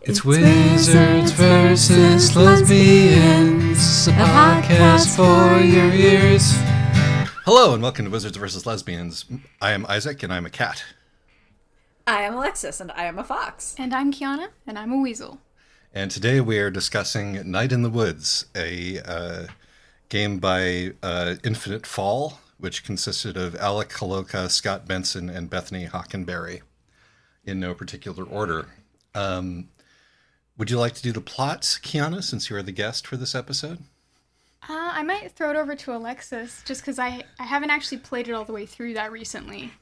It's Wizards versus Lesbians, a podcast for your ears. Hello and welcome to Wizards versus Lesbians. I am Isaac and I'm a cat. I am Alexis and I am a fox. And I'm Kiana and I'm a weasel. And today we are discussing Night in the Woods, a game by Infinite Fall, which consisted of Alec Holoka, Scott Benson, and Bethany Hockenberry, in no particular order. Would you like to do the plot, Kiana, since you are the guest for this episode? I might throw it over to Alexis, just because I haven't actually played it all the way through that recently.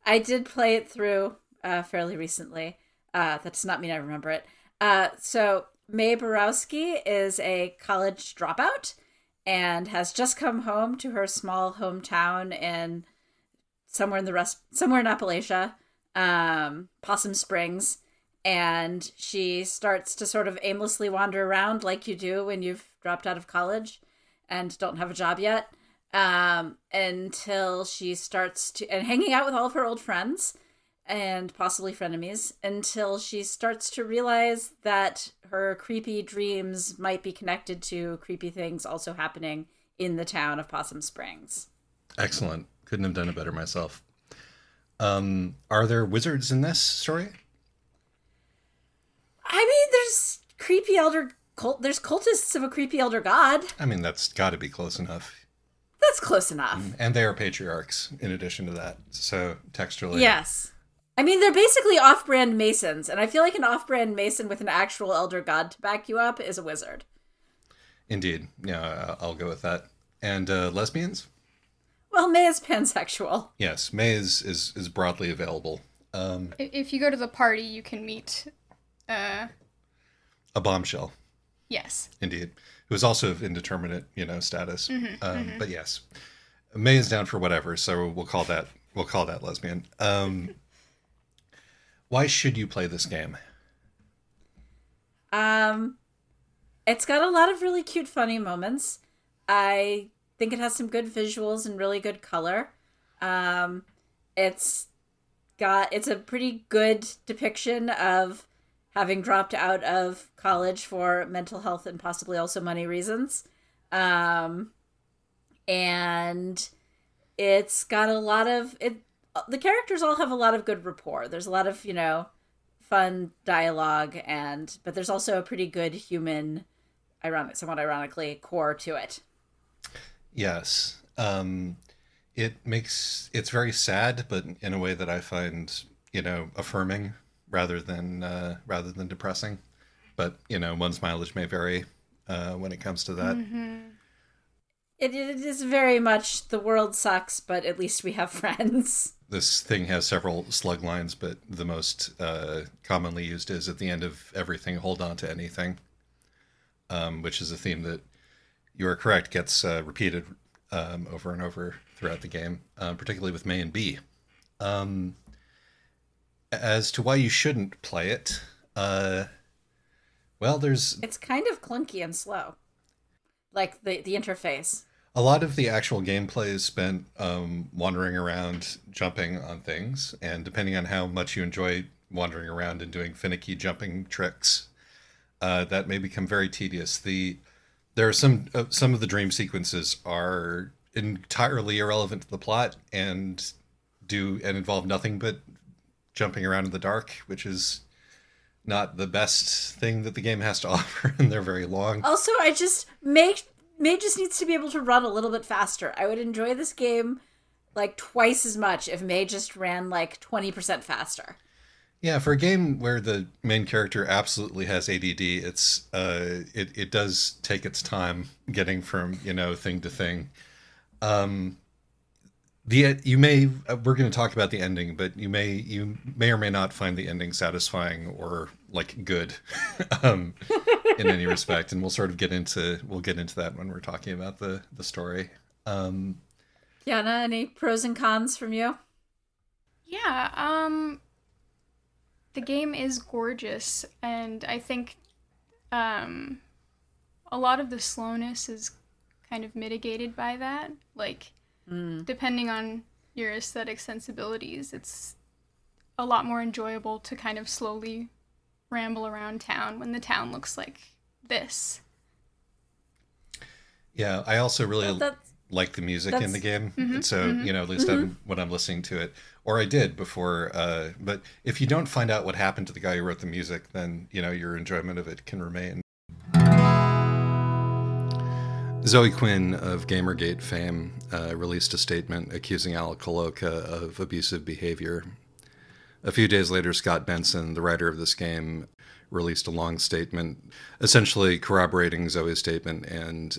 I did play it through fairly recently. That does not mean I remember it. So May Borowski is a college dropout and has just come home to her small hometown in somewhere in Appalachia, Possum Springs. And she starts to sort of aimlessly wander around like you do when you've dropped out of college and don't have a job yet, until she starts to, and hanging out with all of her old friends and possibly frenemies, until she starts to realize that her creepy dreams might be connected to creepy things also happening in the town of Possum Springs. Excellent. Couldn't have done it better myself. Are there wizards in this story? I mean, there's creepy there's cultists of a creepy elder god. I mean, that's got to be close enough. That's close enough. And they are patriarchs in addition to that. So textually. Yes. I mean, they're basically off-brand Masons, and I feel like an off-brand Mason with an actual elder god to back you up is a wizard. Indeed. Yeah, I'll go with that. And lesbians? Well, May is pansexual. Yes, May is broadly available. If you go to the party, you can meet... a bombshell. Yes. Indeed. Who is also of indeterminate, status. But yes, May is down for whatever, so we'll call that lesbian. Why should you play this game? It's got a lot of really cute, funny moments. I think it has some good visuals and really good color. It's a pretty good depiction of having dropped out of college for mental health and possibly also money reasons. And it's got the characters all have a lot of good rapport. There's a lot of, fun dialogue, but there's also a pretty good human, somewhat ironically, core to it. Yes. It's very sad, but in a way that I find, affirming rather than depressing. But, one's mileage may vary when it comes to that. Mm-hmm. It is very much the world sucks, but at least we have friends. This thing has several slug lines, but the most commonly used is at the end of everything, hold on to anything, which is a theme that, you are correct, gets repeated over and over throughout the game, particularly with May and B. As to why you shouldn't play it, it's kind of clunky and slow, like the interface. A lot of the actual gameplay is spent wandering around, jumping on things, and depending on how much you enjoy wandering around and doing finicky jumping tricks, that may become very tedious. There are some of the dream sequences are entirely irrelevant to the plot and involve nothing but jumping around in the dark, which is not the best thing that the game has to offer, and they're very long. Also, May just needs to be able to run a little bit faster. I would enjoy this game like twice as much if May just ran like 20% faster. Yeah, for a game where the main character absolutely has ADD, it does take its time getting from, thing to thing. We're going to talk about the ending, but you may or may not find the ending satisfying or like good in any respect, and we'll get into that when we're talking about the story. Kiana, any pros and cons from you? Yeah, the game is gorgeous, and I think a lot of the slowness is kind of mitigated by that. Like, depending on your aesthetic sensibilities, it's a lot more enjoyable to kind of slowly ramble around town when the town looks like this. Yeah, I also really That's like the music in the game. And so, Mm-hmm. at least when I'm listening to it, or I did before. But if you don't find out what happened to the guy who wrote the music, then, your enjoyment of it can remain. Zoe Quinn of Gamergate fame released a statement accusing Alec Koloka of abusive behavior. A few days later, Scott Benson, the writer of this game, released a long statement essentially corroborating Zoe's statement and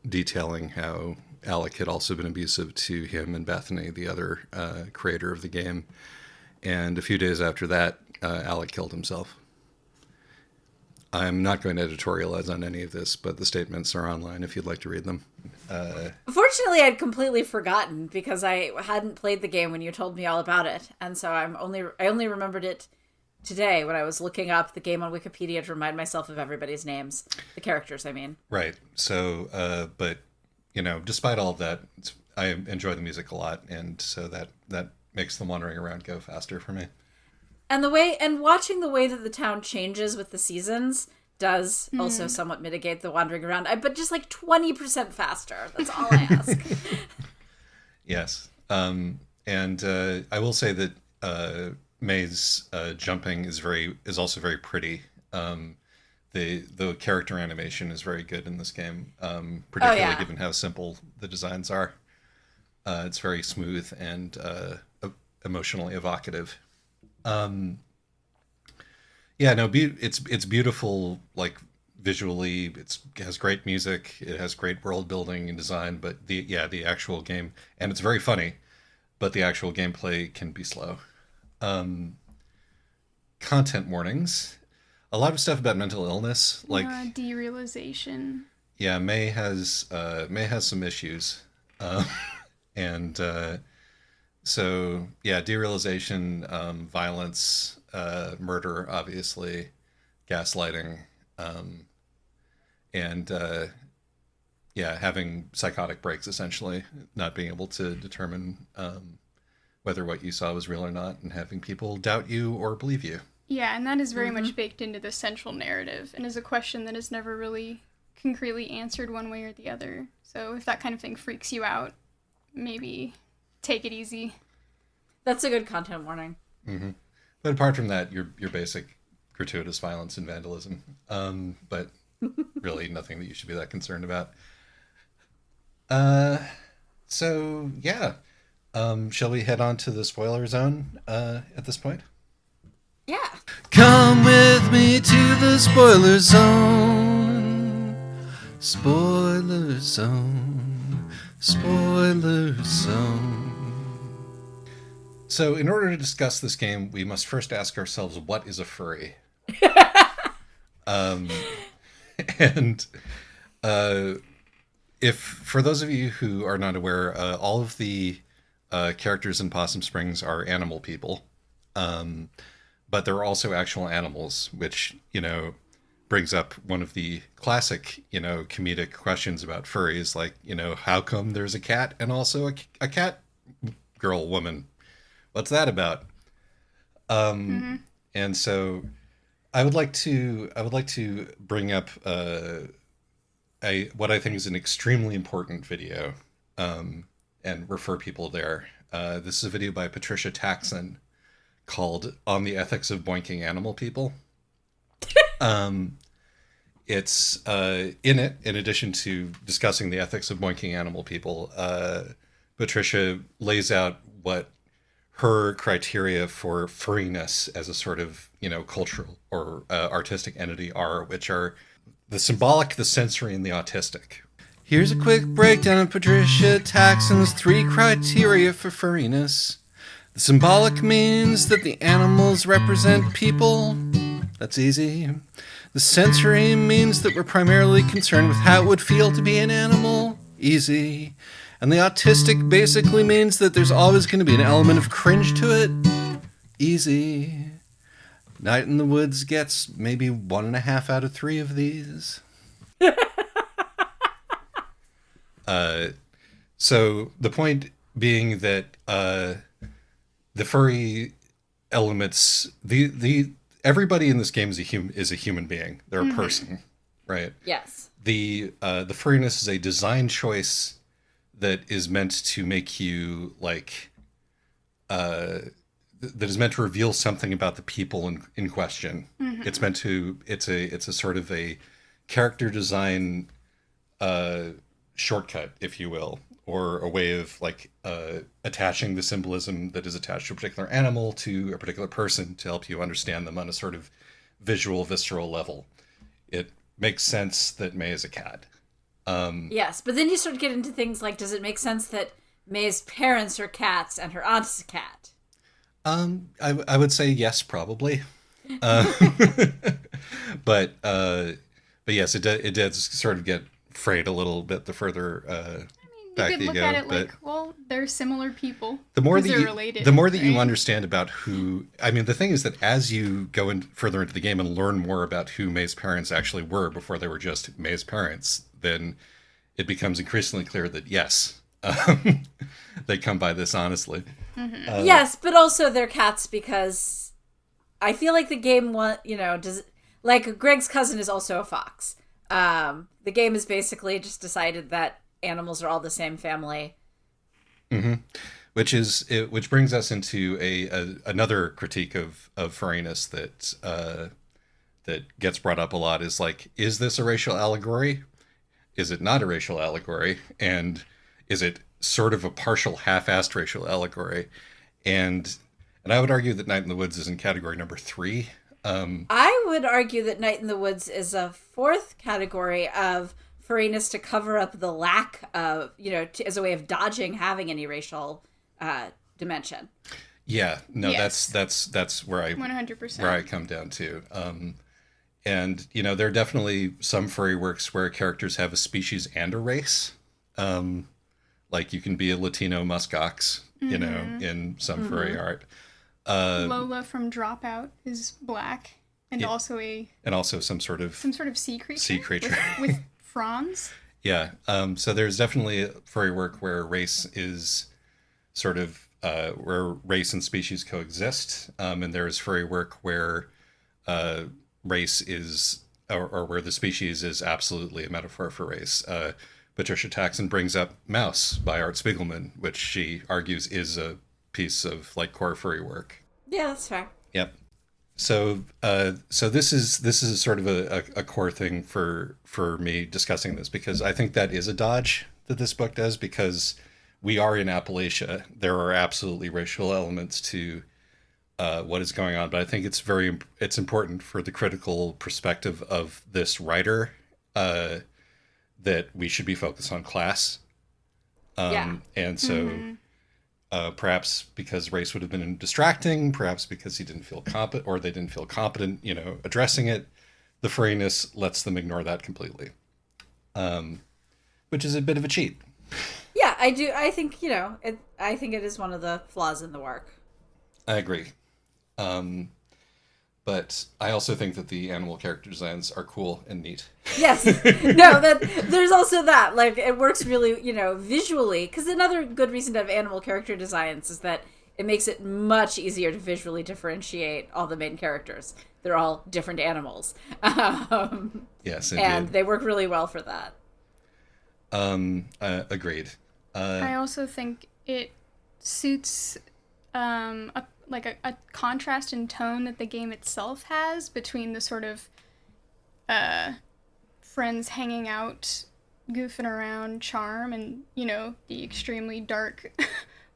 detailing how Alec had also been abusive to him and Bethany, the other creator of the game. And a few days after that, Alec killed himself. I'm not going to editorialize on any of this, but the statements are online if you'd like to read them. Fortunately, I'd completely forgotten because I hadn't played the game when you told me all about it, and so I only remembered it today when I was looking up the game on Wikipedia to remind myself of everybody's names, the characters, I mean. Right. So, but despite all of that, I enjoy the music a lot, and so that makes the wandering around go faster for me. And watching the way that the town changes with the seasons does also somewhat mitigate the wandering around, but just like 20% faster. That's all I ask. Yes. And I will say that May's jumping is also very pretty. The character animation is very good in this game, particularly given how simple the designs are. It's very smooth and emotionally evocative. It's beautiful, like visually. It has great music. It has great world building and design. But the actual game, and it's very funny, but the actual gameplay can be slow. Content warnings. A lot of stuff about mental illness, like Derealization. Yeah, May has some issues, and so yeah, derealization, violence, murder, obviously, gaslighting, and having psychotic breaks, essentially, not being able to determine whether what you saw was real or not, and having people doubt you or believe you. Yeah, and that is very much baked into the central narrative, and is a question that is never really concretely answered one way or the other. So if that kind of thing freaks you out, maybe take it easy. That's a good content warning. Mm-hmm. But apart from that, your basic gratuitous violence and vandalism. But really nothing that you should be that concerned about. So yeah. Shall we head on to the spoiler zone at this point? Yeah. Come with me to the spoiler zone. Spoiler zone. Spoiler zone. So, in order to discuss this game, we must first ask ourselves, what is a furry? And if, for those of you who are not aware, all of the characters in Possum Springs are animal people. But there are also actual animals, which, brings up one of the classic, comedic questions about furries, like, how come there's a cat and also a cat girl woman? What's that about? And so I would like to bring up what I think is an extremely important video, and refer people there. This is a video by Patricia Taxon called "On the Ethics of Boinking Animal People." It's in it, in addition to discussing the ethics of boinking animal people, Patricia lays out what her criteria for furriness as a sort of, cultural or artistic entity are, which are the symbolic, the sensory, and the autistic. Here's a quick breakdown of Patricia Taxon's 3 criteria for furriness. The symbolic means that the animals represent people. That's easy. The sensory means that we're primarily concerned with how it would feel to be an animal. Easy. And the autistic basically means that there's always going to be an element of cringe to it. Easy. Night in the Woods gets maybe 1.5 out of 3 of these. So the point being that the furry elements, the everybody in this game is a human being. They're a person, right? Yes. The furriness is a design choice that is meant to make you like that is meant to reveal something about the people in question. It's meant to it's a sort of a character design shortcut, if you will, or a way of like attaching the symbolism that is attached to a particular animal to a particular person to help you understand them on a sort of visual, visceral level. It makes sense that May is a cat. Yes, but then you start getting into things like, does it make sense that May's parents are cats and her aunt is a cat? I would say yes, probably. Uh, but yes, it does sort of get frayed a little bit the further You back could you look go. at it But like, well, they're similar people. the more 'Cause that they're you related, the more that you right? understand about who, I mean, the thing is that as you go in further into the game and learn more about who May's parents actually were before they were just May's parents, then it becomes increasingly clear that yes, they come by this honestly. Yes, but also they're cats because I feel like the game does like Greg's cousin is also a fox. The game has basically just decided that animals are all the same family. Which brings us into another critique of furriness that gets brought up a lot is like, is this a racial allegory? Is it not a racial allegory? And is it sort of a partial half-assed racial allegory? And I would argue that Night in the Woods is in category number 3. I would argue that Night in the Woods is a fourth category of furriness to cover up the lack of, as a way of dodging having any racial dimension. Yeah, no, Yes. that's where I 100%. come down to. And there are definitely some furry works where characters have a species and a race. Like you can be a Latino muskox, in some furry art. Lola from Dropout is black and Yeah. also some sort of sea creature. sea creature. with fronds. Yeah. So there's definitely furry work where race is sort of where race and species coexist, and there is furry work where race is or where the species is absolutely a metaphor for race. Patricia Taxon brings up Mouse by Art Spiegelman, which she argues is a piece of like core furry work. Yeah, that's fair. Yep. So this is sort of a core thing for me discussing this, because I think that is a dodge that this book does, because we are in Appalachia. There are absolutely racial elements to what is going on, but I think it's important for the critical perspective of this writer that we should be focused on class. Yeah. And so perhaps because race would have been distracting, perhaps because he didn't feel competent, or they didn't feel competent, addressing it, the furriness lets them ignore that completely, which is a bit of a cheat. Yeah, I do. I think, I think it is one of the flaws in the work. I agree. But I also think that the animal character designs are cool and neat. Yes. No, there's also that. Like, it works really, visually. Because another good reason to have animal character designs is that it makes it much easier to visually differentiate all the main characters. They're all different animals. Yes, indeed. And they work really well for that. Agreed. I also think it suits a contrast in tone that the game itself has between the sort of friends hanging out, goofing around charm and, the extremely dark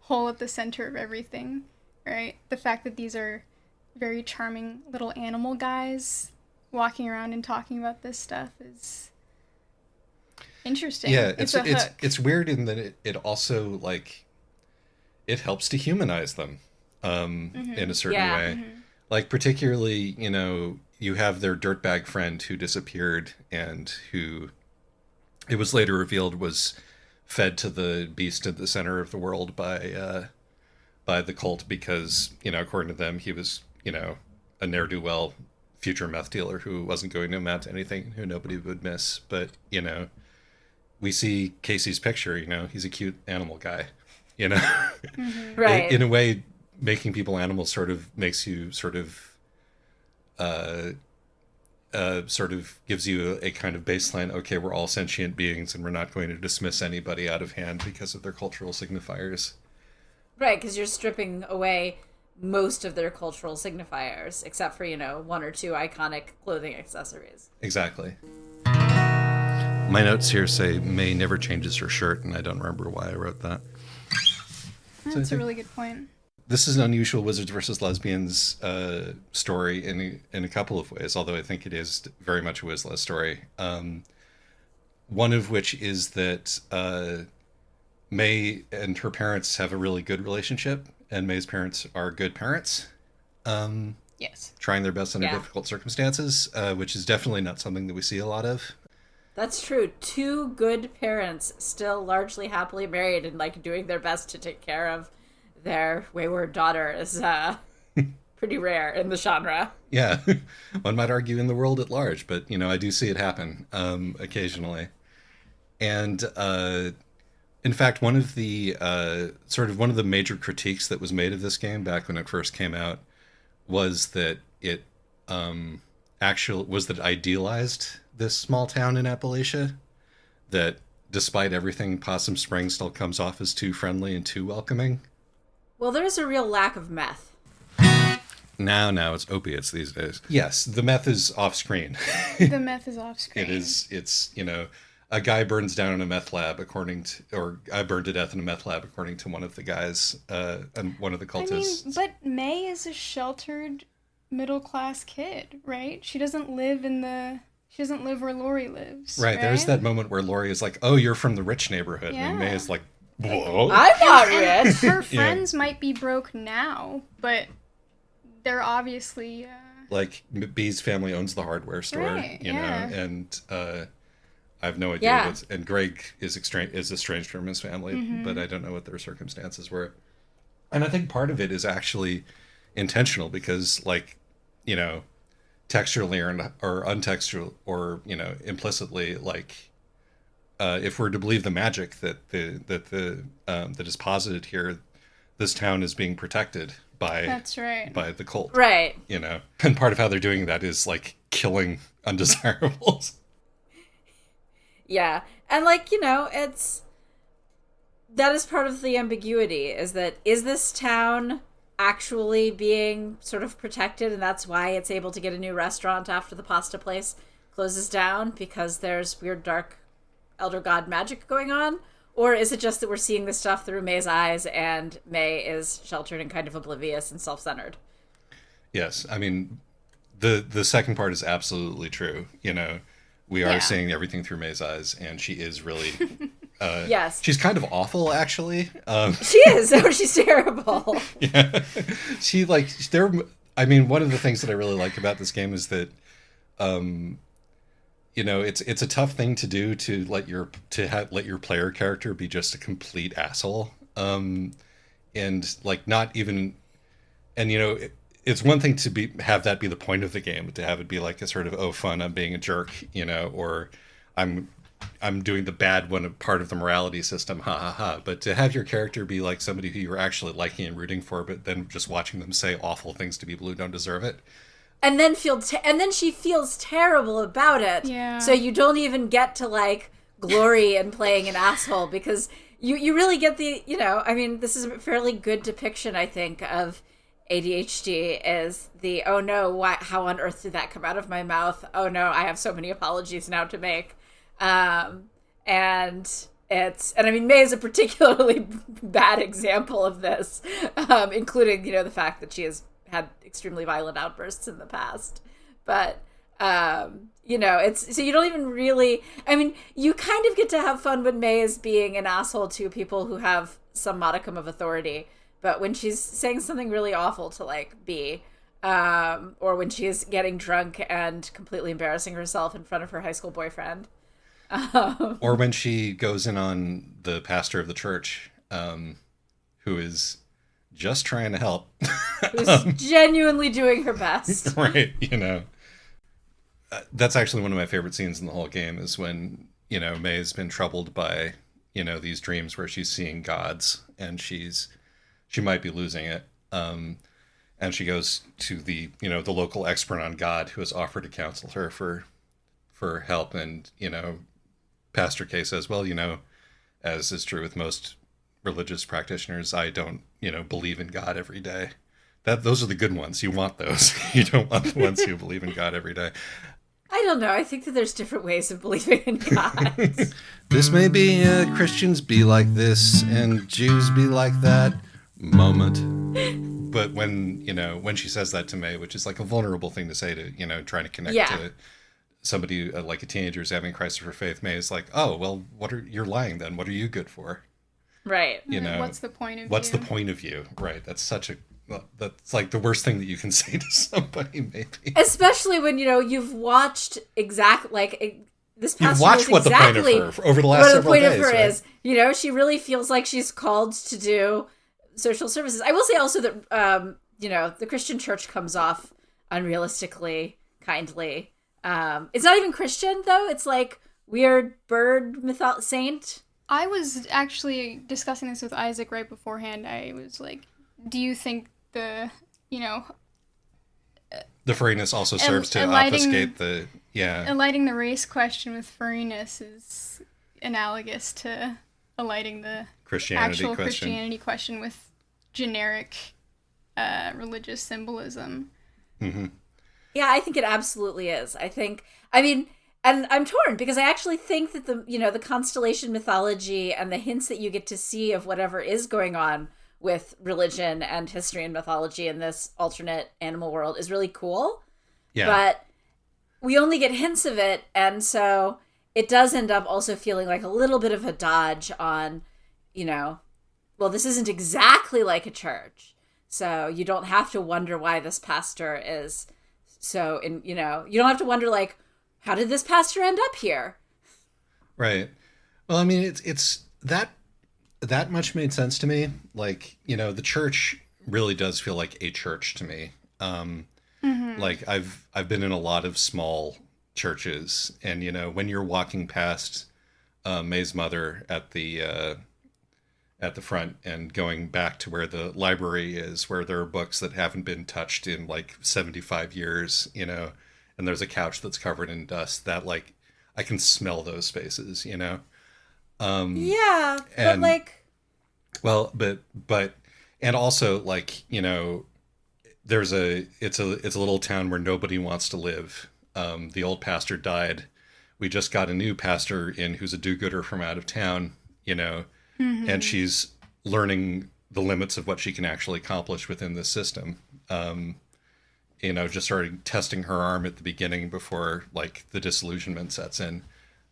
hole at the center of everything, right? The fact that these are very charming little animal guys walking around and talking about this stuff is interesting. Yeah, it's a hook. it's weird in that it also like it helps to humanize them in a certain way. Like particularly, you have their dirtbag friend who disappeared and who it was later revealed was fed to the beast at the center of the world by the cult because, according to them, he was, a ne'er-do-well future meth dealer who wasn't going to amount to anything, who nobody would miss. But, we see Casey's picture, he's a cute animal guy, Right. In a way, making people animals sort of makes you sort of uh, sort of gives you a kind of baseline. Okay, we're all sentient beings, and we're not going to dismiss anybody out of hand because of their cultural signifiers. Right, because you're stripping away most of their cultural signifiers, except for, one or two iconic clothing accessories. Exactly. My notes here say May never changes her shirt, and I don't remember why I wrote that. That's a really good point. This is an unusual wizards versus lesbians story in a couple of ways, although I think it is very much a Wizla story. One of which is that May and her parents have a really good relationship, and May's parents are good parents. Yes. Trying their best under difficult circumstances, which is definitely not something that we see a lot of. That's true. Two good parents still largely happily married and doing their best to take care of their wayward daughter is pretty rare in the genre. Yeah, one might argue in the world at large, but I do see it happen occasionally. And in fact, one of the major critiques that was made of this game back when it first came out was that it idealized this small town in Appalachia, that despite everything, Possum Springs still comes off as too friendly and too welcoming. Well, there's a real lack of meth. Now it's opiates these days. Yes, the meth is off screen. The meth is off screen. It's a guy burns down in a meth lab or I burned to death in a meth lab according to one of the guys, and one of the cultists. I mean, but May is a sheltered middle-class kid, right? She doesn't live where Lori lives. Right, there's that moment where Lori is like, "Oh, you're from the rich neighborhood," and May is like, "Whoa, I'm not rich." Her friends might be broke now, but they're obviously like B's family owns the hardware store, right, know, and I have no idea and Greg is estranged from his family, but I don't know what their circumstances were. And I think part of it is actually intentional because, texturally or untextual or implicitly, if we're to believe the magic that is posited here, this town is being protected by the cult, right? And part of how they're doing that is killing undesirables. Yeah, and it's that is part of the ambiguity. Is this town actually being sort of protected, and that's why it's able to get a new restaurant after the pasta place closes down because there's weird dark elder god magic going on? Or is it just that we're seeing this stuff through May's eyes and May is sheltered and kind of oblivious and self-centered? Yes, I mean, the second part is absolutely true. We are seeing everything through May's eyes, and she is really... yes. She's kind of awful, actually. She is. Oh, she's terrible. Yeah. One of the things that I really like about this game is that, it's a tough thing to do to let your player character be just a complete asshole. It's one thing to have that be the point of the game, to have it be a sort of, oh, fun, I'm being a jerk, or I'm doing the bad one part of the morality system, ha ha ha. But to have your character be somebody who you're actually liking and rooting for, but then just watching them say awful things to people who don't deserve it. And then she feels terrible about it. Yeah. So you don't even get to glory in playing an asshole because you really get this is a fairly good depiction, I think, of ADHD is the, oh no, how on earth did that come out of my mouth? Oh no, I have so many apologies now to make. And May is a particularly bad example of this, including, the fact that she has had extremely violent outbursts in the past. But, it's, so you don't even really, you kind of get to have fun when May is being an asshole to people who have some modicum of authority. But when she's saying something really awful to B, or when she is getting drunk and completely embarrassing herself in front of her high school boyfriend. Or when she goes in on the pastor of the church, who is just trying to help. Who's genuinely doing her best. Right, that's actually one of my favorite scenes in the whole game is when, May has been troubled by, these dreams where she's seeing gods and she might be losing it. and she goes to the local expert on God who has offered to counsel her for help. And Pastor K says, well, as is true with most religious practitioners, I don't believe in God every day. Those are the good ones. You want those. You don't want the ones who believe in God every day. I don't know. I think that there's different ways of believing in God. This may be a Christians be like this and Jews be like that moment. But when she says that to May, which is like a vulnerable thing to say to, trying to connect Yeah. to somebody like a teenager who's having a crisis for faith, May is like, oh, well, you're lying then. What are you good for? Right. What's the point of What's you? the point of you? Right. That's like the worst thing that you can say to somebody, maybe. Especially when, you've watched this You've pastor watched knows what the point exactly of her over the what last the several point days, of her right? is. She really feels like she's called to do social services. I will say also that, the Christian church comes off unrealistically kindly. It's not even Christian, though. It's like weird bird saint. I was actually discussing this with Isaac right beforehand. I was like, do you think the furriness also serves to obfuscate the alighting the race question with furriness is analogous to alighting the Christianity question with generic religious symbolism. Mm-hmm. Yeah, I think it absolutely is. And I'm torn because I actually think that the constellation mythology and the hints that you get to see of whatever is going on with religion and history and mythology in this alternate animal world is really cool. Yeah. But we only get hints of it, and so it does end up also feeling like a little bit of a dodge on, well, this isn't exactly like a church. So you don't have to wonder why this pastor is so you don't have to wonder like, how did this pastor end up here? Right. Well, I mean, it's that much made sense to me. Like, the church really does feel like a church to me. Like I've been in a lot of small churches, and when you're walking past May's mother at the front and going back to where the library is, where there are books that haven't been touched in like 75 years, and there's a couch that's covered in dust, that like I can smell those spaces, Yeah, and but like, well, but and also like it's a little town where nobody wants to live. The old pastor died. We just got a new pastor in who's a do-gooder from out of town, and she's learning the limits of what she can actually accomplish within this system. Just started testing her arm at the beginning before like the disillusionment sets in.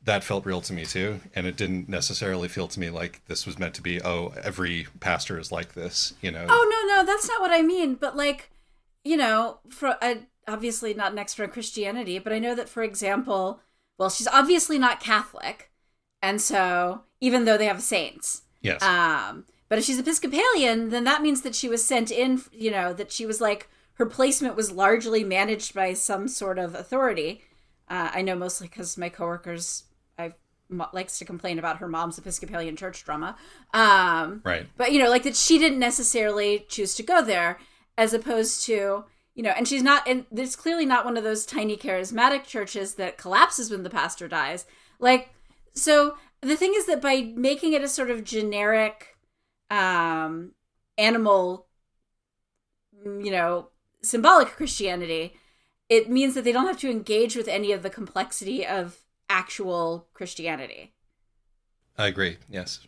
That felt real to me too, and it didn't necessarily feel to me like this was meant to be, oh, every pastor is like this, Oh no, that's not what I mean. But like, for obviously not an expert in Christianity, but I know that, for example, well, she's obviously not Catholic, and so even though they have saints, Yes. But if she's Episcopalian, then that means that she was sent in, that she was like, her placement was largely managed by some sort of authority. I know mostly because my coworkers, likes to complain about her mom's Episcopalian church drama. Right. But, like that she didn't necessarily choose to go there, as opposed to, and she's not, and there's clearly not one of those tiny charismatic churches that collapses when the pastor dies. Like, so the thing is that by making it a sort of generic animal, symbolic Christianity, it means that they don't have to engage with any of the complexity of actual Christianity. I agree. Yes.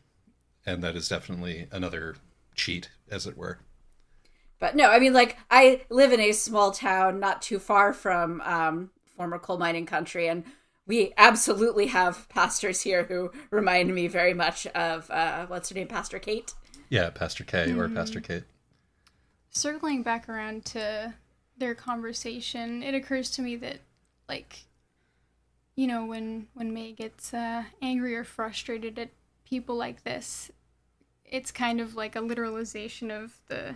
And that is definitely another cheat, as it were. But no, I mean, like, I live in a small town not too far from former coal mining country, and we absolutely have pastors here who remind me very much of, what's her name, Pastor Kate? Yeah, Pastor K or Pastor Kate. Circling back around to their conversation, it occurs to me that, like, when May gets angry or frustrated at people like this, it's kind of like a literalization of the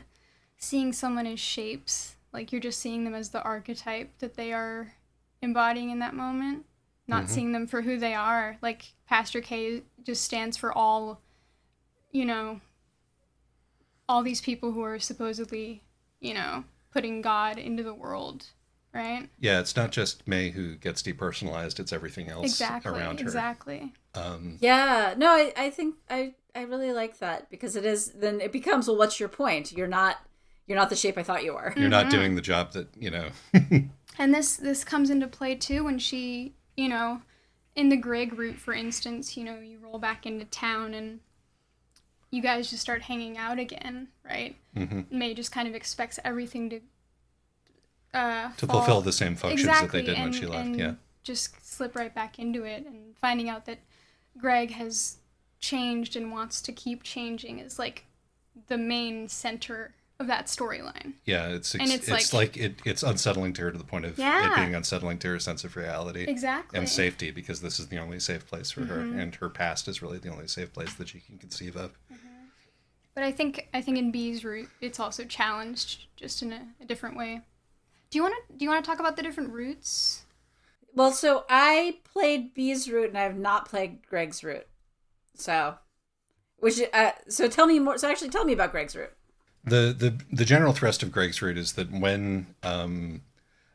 seeing someone as shapes. Like, you're just seeing them as the archetype that they are embodying in that moment, not seeing them for who they are. Like, Pastor K just stands for all, all these people who are supposedly, putting God into the world, right? Yeah, it's not just May who gets depersonalized, it's everything else around her. Exactly. Yeah. No, I think I really like that, because then it becomes, well, what's your point? You're not the shape I thought you were. You're not doing the job that, And this comes into play too when she, in the Greg route, for instance, you roll back into town and you guys just start hanging out again, right? Mm-hmm. May just kind of expects everything to fulfill the same functions exactly, that they did when she left. Yeah, just slip right back into it, and finding out that Greg has changed and wants to keep changing is like the main center of that storyline. Yeah, it's unsettling to her, to the point of it being unsettling to her sense of reality. Exactly. And safety, because this is the only safe place for her, and her past is really the only safe place that she can conceive of. But I think in B's route, it's also challenged, just in a different way. Do you want to talk about the different routes? Well, so I played B's route and I have not played Greg's route. So tell me more. So actually, tell me about Greg's route. The general thrust of Greg's route is that when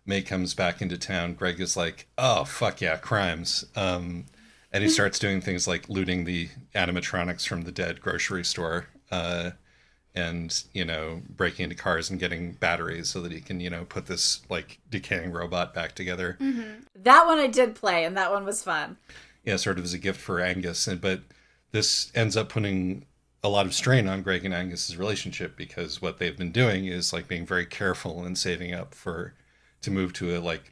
May comes back into town, Greg is like, oh, fuck yeah, crimes. And he starts doing things like looting the animatronics from the dead grocery store, and, breaking into cars and getting batteries so that he can, put this, like, decaying robot back together. Mm-hmm. That one I did play, and that one was fun. Yeah, sort of as a gift for Angus. But this ends up putting a lot of strain on Greg and Angus's relationship, because what they've been doing is, like, being very careful and saving up to move to like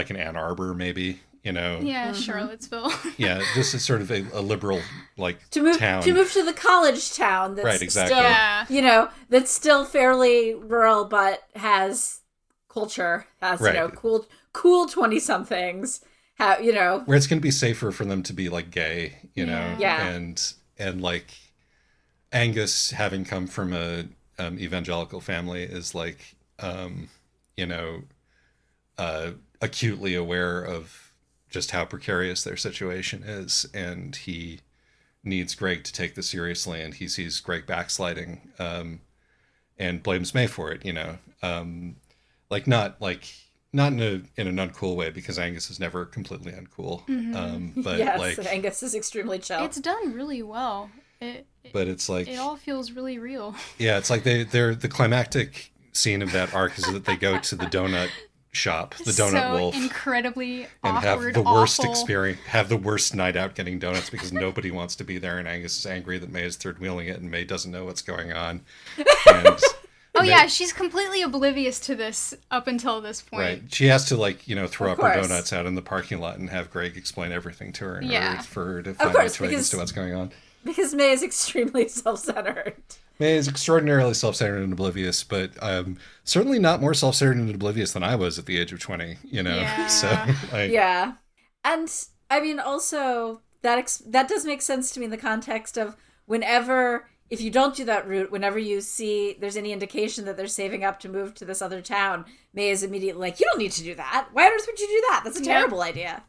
an Ann Arbor, maybe, Yeah, Charlottesville. Yeah, this is sort of a liberal, like, town. To move to the college town that's right, exactly. still, that's still fairly rural, but has culture, has, right. Cool 20-somethings, where it's going to be safer for them to be, like, gay, Yeah. And like, Angus, having come from a evangelical family, is like, acutely aware of just how precarious their situation is, and he needs Greg to take this seriously, and he sees Greg backsliding, and blames May for it. Not in an uncool way, because Angus is never completely uncool. But yes, Angus is extremely chill. It's done really well. But it's like, it all feels really real. Yeah, it's like they're the climactic scene of that arc is that they go to the donut shop, the Donut Wolf, incredibly and awkward, have the worst awful experience, have the worst night out getting donuts, because nobody wants to be there, and Angus is angry that May is third wheeling it, and May doesn't know what's going on. And yeah, she's completely oblivious to this up until this point. Right, she has to, like, throw up her donuts out in the parking lot and have Greg explain everything to her in order for her to find out as to what's going on. Because May is extremely self-centered. May is extraordinarily self-centered and oblivious, but certainly not more self-centered and oblivious than I was at the age of 20, Yeah. So, yeah. And, I mean, also, that does make sense to me in the context of if you don't do that route, whenever you see there's any indication that they're saving up to move to this other town, May is immediately like, you don't need to do that. Why on earth would you do that? That's a terrible idea.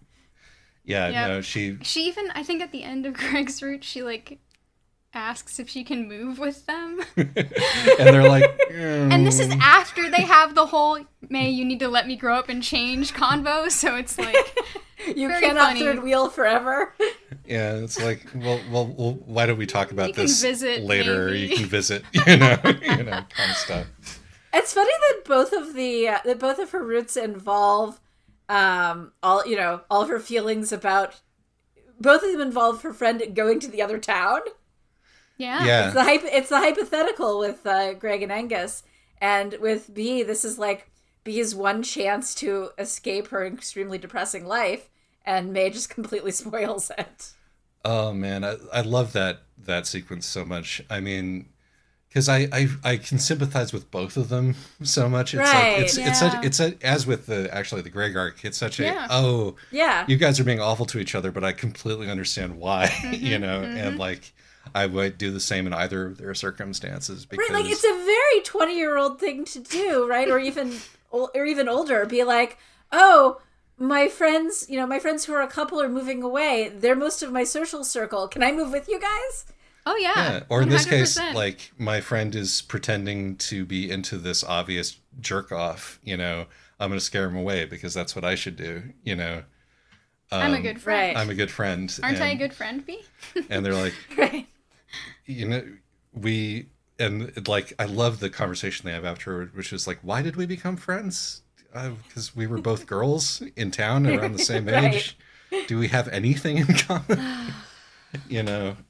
Yeah, no, she even, I think at the end of Greg's route, she, like, asks if she can move with them. And they're like, And this is after they have the whole, May, you need to let me grow up and change convo, so it's like, you cannot third wheel forever. Yeah, it's like, well, why don't we talk about this later? Maybe. You can visit, kind of stuff. It's funny that both of her routes involve all of her feelings about, both of them involve her friend going to the other town. Yeah. It's the hypothetical with Greg and Angus, and with B, this is like B's one chance to escape her extremely depressing life, and May just completely spoils it. Oh man, I love that sequence so much. I mean, because I can sympathize with both of them so much. It's it's as with the Greg arc. It's such you guys are being awful to each other, but I completely understand why. And like, I would do the same in either of their circumstances, because right, like, it's a very 20-year-old thing to do, right? Or even older, be like, oh, my friends who are a couple are moving away. They're most of my social circle. Can I move with you guys? Oh yeah, Yeah, or in this case, 100%. like my friend is pretending to be into this obvious jerk off, I'm going to scare him away because that's what I should do. I'm a good friend. Right. I'm a good friend. Aren't I a good friend, B? And they're like, Right. you know, we, and like, I love the conversation they have afterward, which is like, why did we become friends? Because we were both girls in town around the same Right. age. Do we have anything in common?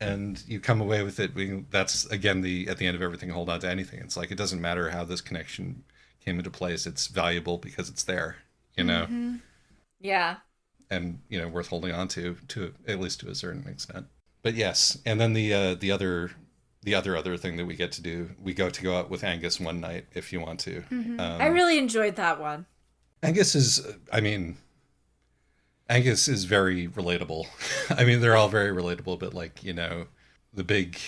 And you come away with it being, that's again at the end of everything, hold on to anything. It's like, it doesn't matter how this connection came into place. It's valuable because it's there. Yeah. And, worth holding on to at least to a certain extent. But yes. And then the other thing that we get to do, we go out with Angus one night if you want to. I really enjoyed that one. Angus is very relatable. I mean, they're all very relatable, but like, the big,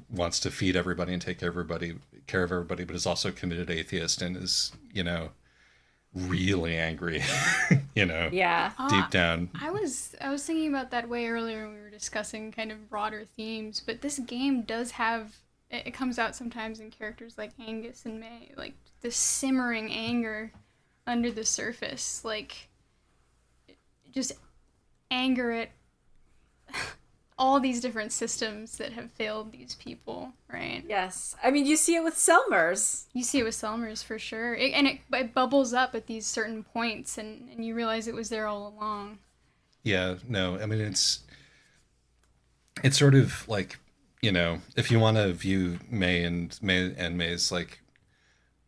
wants to feed everybody and take care of everybody, but is also a committed atheist and is, really angry, Yeah. deep down. I was thinking about that way earlier when we were discussing kind of broader themes, but this game does have it comes out sometimes in characters like Angus and May, like the simmering anger under the surface, like just anger at all these different systems that have failed these people, right? Yes. I mean, you see it with Selmers. You see it with Selmers for sure. It bubbles up at these certain points, and you realize it was there all along. Yeah, no, I mean, it's sort of like, if you want to view May's like,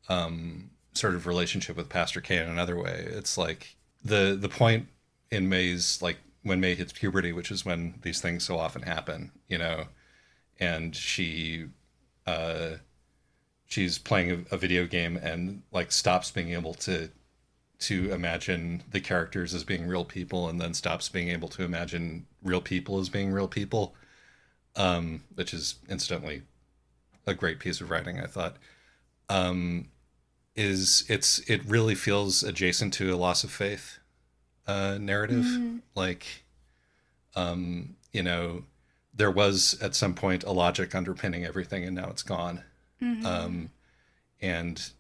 sort of relationship with Pastor K in another way, it's like the point in May's, like, when May hits puberty, which is when these things so often happen, and she's playing a video game and like stops being able to imagine the characters as being real people, and then stops being able to imagine real people as being real people, which is incidentally a great piece of writing, I thought. It really feels adjacent to a loss of faith narrative. Like, there was at some point a logic underpinning everything, and now it's gone. And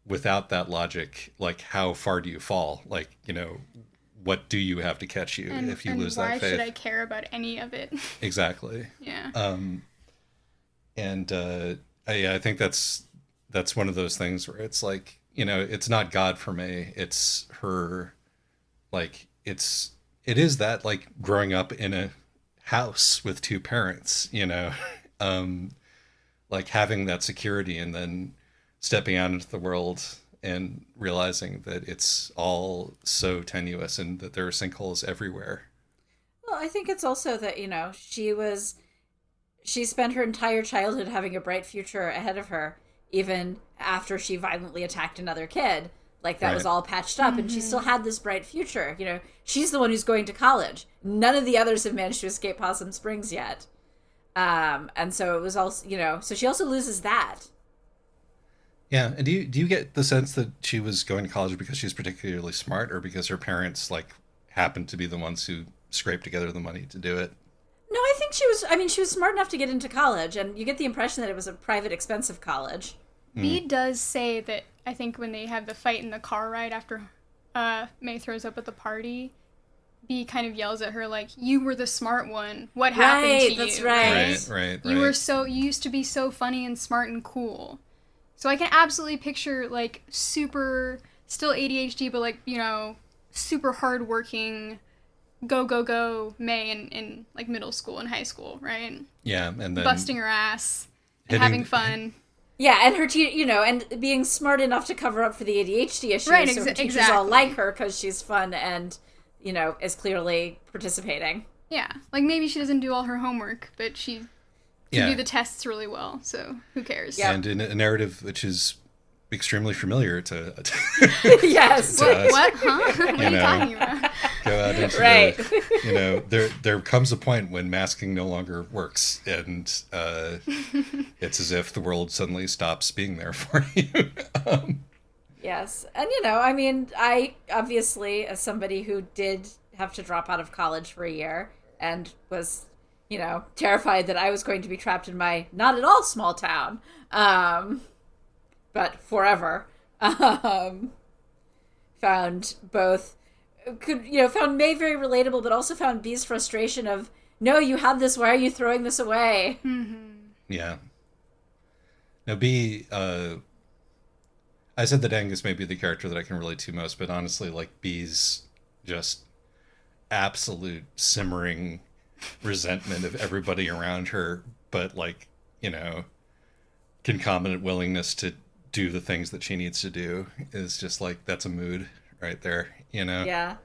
without that logic, like, how far do you fall? Like, what do you have to catch you if you lose that faith? Why should I care about any of it? Exactly. Yeah. I think that's one of those things where it's like, it's not God for me. It's her. Like, it is that, like, growing up in a house with two parents, like having that security and then stepping out into the world and realizing that it's all so tenuous and that there are sinkholes everywhere. Well, I think it's also that, she spent her entire childhood having a bright future ahead of her, even after she violently attacked another kid. Like, that was all patched up, and she still had this bright future. She's the one who's going to college. None of the others have managed to escape Possum Springs yet. And so it was also, so she also loses that. Yeah, and do you get the sense that she was going to college because she's particularly smart, or because her parents, like, happened to be the ones who scraped together the money to do it? No, I think she was smart enough to get into college, and you get the impression that it was a private, expensive college. B does say that, I think when they have the fight in the car ride after May throws up at the party, B kind of yells at her like, "You were the smart one. What happened to you?" That's right. Right. You used to be so funny and smart and cool. So I can absolutely picture, like, super, still ADHD, but, like, super hardworking, go May in like middle school and high school, right? Yeah, and then busting her ass and having fun. Yeah, and her and being smart enough to cover up for the ADHD issues, right? So her teachers all like her because she's fun and is clearly participating. Yeah, like, maybe she doesn't do all her homework, but she can do the tests really well. So who cares? Yep. And in a narrative which is extremely familiar to yes. What? Huh? What are you talking about? Go out into there comes a point when masking no longer works, and it's as if the world suddenly stops being there for you. Yes, and I obviously, as somebody who did have to drop out of college for a year and was terrified that I was going to be trapped in my not at all small town, but forever. Um, found both found May very relatable, but also found B's frustration of, no, you have this, why are you throwing this away? Yeah. Now, B, I said that Angus may be the character that I can relate to most, but honestly, like, B's just absolute simmering resentment of everybody around her, but, like, concomitant willingness to do the things that she needs to do is just like, that's a mood right there, Yeah.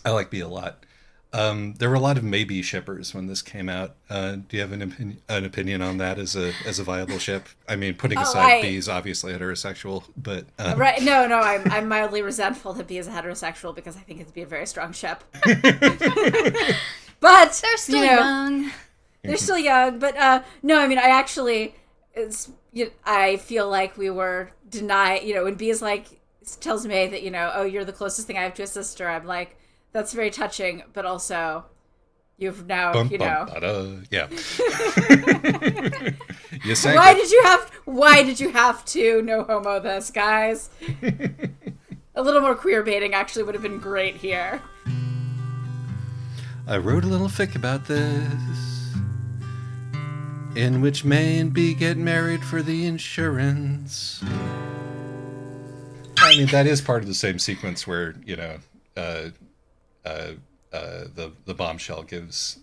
I like B a lot. There were a lot of maybe shippers when this came out. Do you have an opinion on that as a viable ship? I mean, putting aside B is obviously heterosexual, but right. No, I'm mildly resentful that B is a heterosexual because I think it'd be a very strong ship. But they're still young. They're still young, but no, I mean, I feel like we were denied. When B is like tells May that oh, you're the closest thing I have to a sister. I'm like, that's very touching, but also you've now, yeah. Why did you have to no homo this, guys? A little more queer baiting actually would have been great here. I wrote a little fic about this, in which May and B get married for the insurance. I mean, that is part of the same sequence where, the bombshell gives,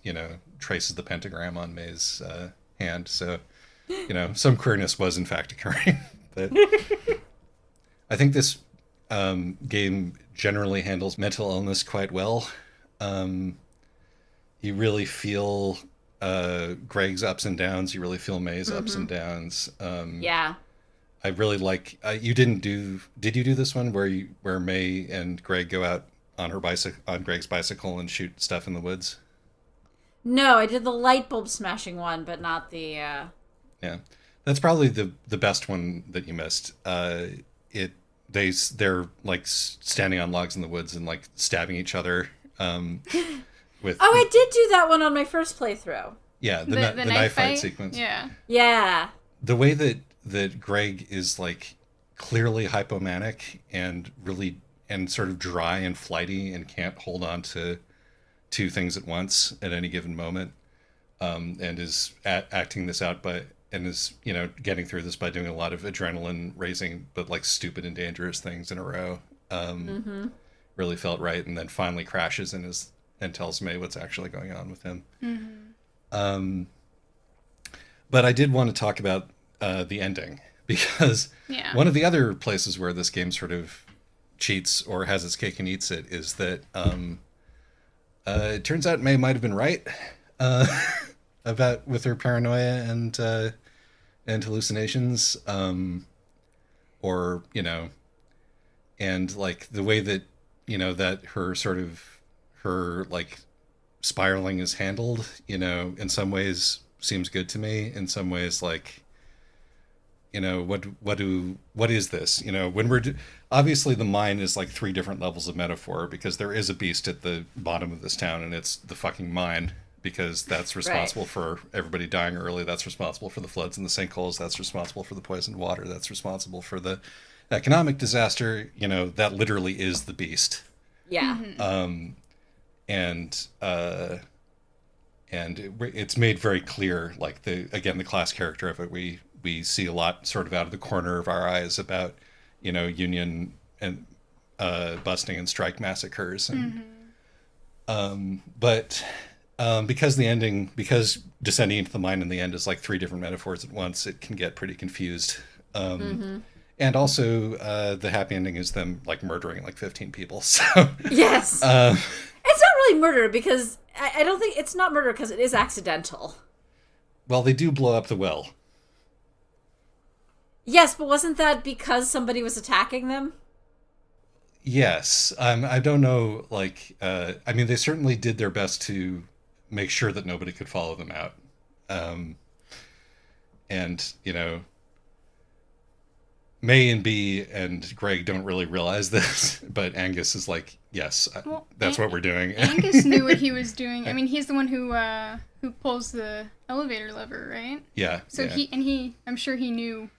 traces the pentagram on May's hand. So, some queerness was in fact occurring. But I think this game generally handles mental illness quite well. You really feel Greg's ups and downs. You really feel May's ups and downs. Yeah. I really like. Did you do this one where May and Greg go out on Greg's bicycle and shoot stuff in the woods? No, I did the light bulb smashing one, but not the. Yeah, that's probably the best one that you missed. They're like standing on logs in the woods and like stabbing each other. With I did do that one on my first playthrough. Yeah, the knife fight sequence. Yeah. The way that Greg is like clearly hypomanic and really and sort of dry and flighty and can't hold on to two things at once at any given moment, and is acting this out and is getting through this by doing a lot of adrenaline raising but like stupid and dangerous things in a row. Really felt right, and then finally crashes and tells May what's actually going on with him. But I did want to talk about the ending, because one of the other places where this game sort of cheats or has its cake and eats it is that it turns out May might have been right with her paranoia and hallucinations, or and like the way that that her like spiraling is handled, in some ways seems good to me. In some ways, like, what is this? When obviously the mine is like three different levels of metaphor, because there is a beast at the bottom of this town, and it's the fucking mine, because that's responsible for everybody dying early. That's responsible for the floods and the sinkholes. That's responsible for the poisoned water. That's responsible for the economic disaster. That literally is the beast. Yeah. And it's made very clear, like the class character of it, we see a lot sort of out of the corner of our eyes about union and busting and strike massacres, and because descending into the mine in the end is like three different metaphors at once, it can get pretty confused. And also the happy ending is them like murdering like 15 people. So yes. It's not really murder, because I don't think it's not murder, because it is accidental. Well, they do blow up the well. Yes, but wasn't that because somebody was attacking them? Yes. I don't know, like, I mean, they certainly did their best to make sure that nobody could follow them out. And, May and B and Greg don't really realize this, but Angus is like, yes, Well, that's what we're doing. Angus knew what he was doing. I mean, he's the one who pulls the elevator lever, right? Yeah. So yeah. I'm sure he knew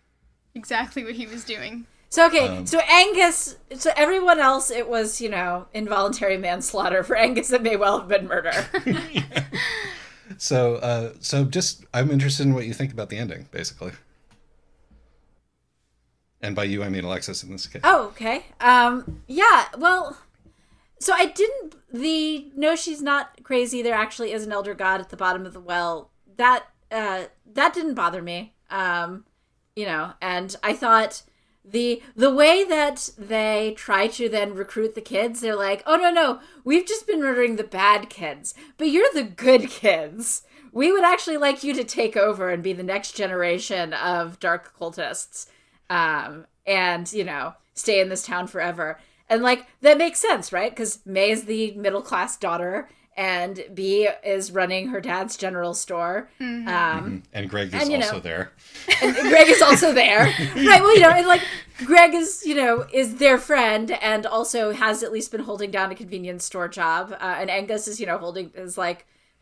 exactly what he was doing. So okay, so Angus, so everyone else, it was involuntary manslaughter. For Angus, it may well have been murder. So just I'm interested in what you think about the ending, basically. And by you, I mean Alexis in this case. Oh, okay. Yeah. Well, so I didn't. The no, she's not crazy. There actually is an elder god at the bottom of the well. That didn't bother me. And I thought the way that they try to then recruit the kids, they're like, oh no, we've just been murdering the bad kids, but you're the good kids. We would actually like you to take over and be the next generation of dark cultists, and stay in this town forever. And like that makes sense, right? Because May is the middle class daughter, and B is running her dad's general store. And Greg is also there. And Greg is also there, right? Well, and like Greg is their friend, and also has at least been holding down a convenience store job. And Angus is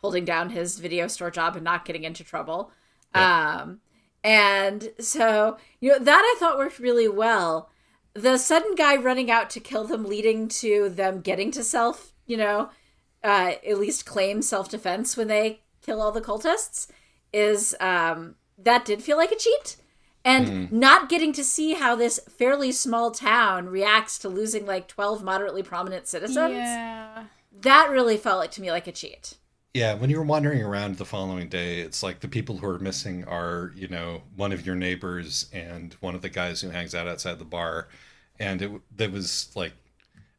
holding down his video store job and not getting into trouble. Yeah. And so that I thought worked really well. The sudden guy running out to kill them, leading to them getting to at least claim self-defense when they kill all the cultists, is that did feel like a cheat. And not getting to see how this fairly small town reacts to losing like 12 moderately prominent citizens, that really felt to me like a cheat. Yeah, when you were wandering around the following day, it's like the people who are missing are, one of your neighbors and one of the guys who hangs out outside the bar. And it was like,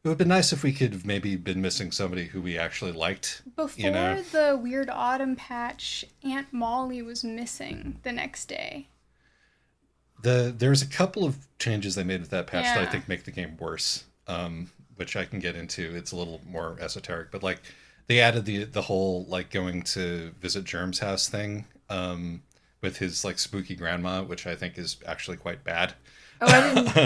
it would have been nice if we could have maybe been missing somebody who we actually liked. Before the Weird Autumn patch, Aunt Molly was missing the next day. There's a couple of changes they made with that patch that I think make the game worse, which I can get into. It's a little more esoteric, but like they added the whole like going to visit Germ's house thing with his like spooky grandma, which I think is actually quite bad. Oh, I didn't.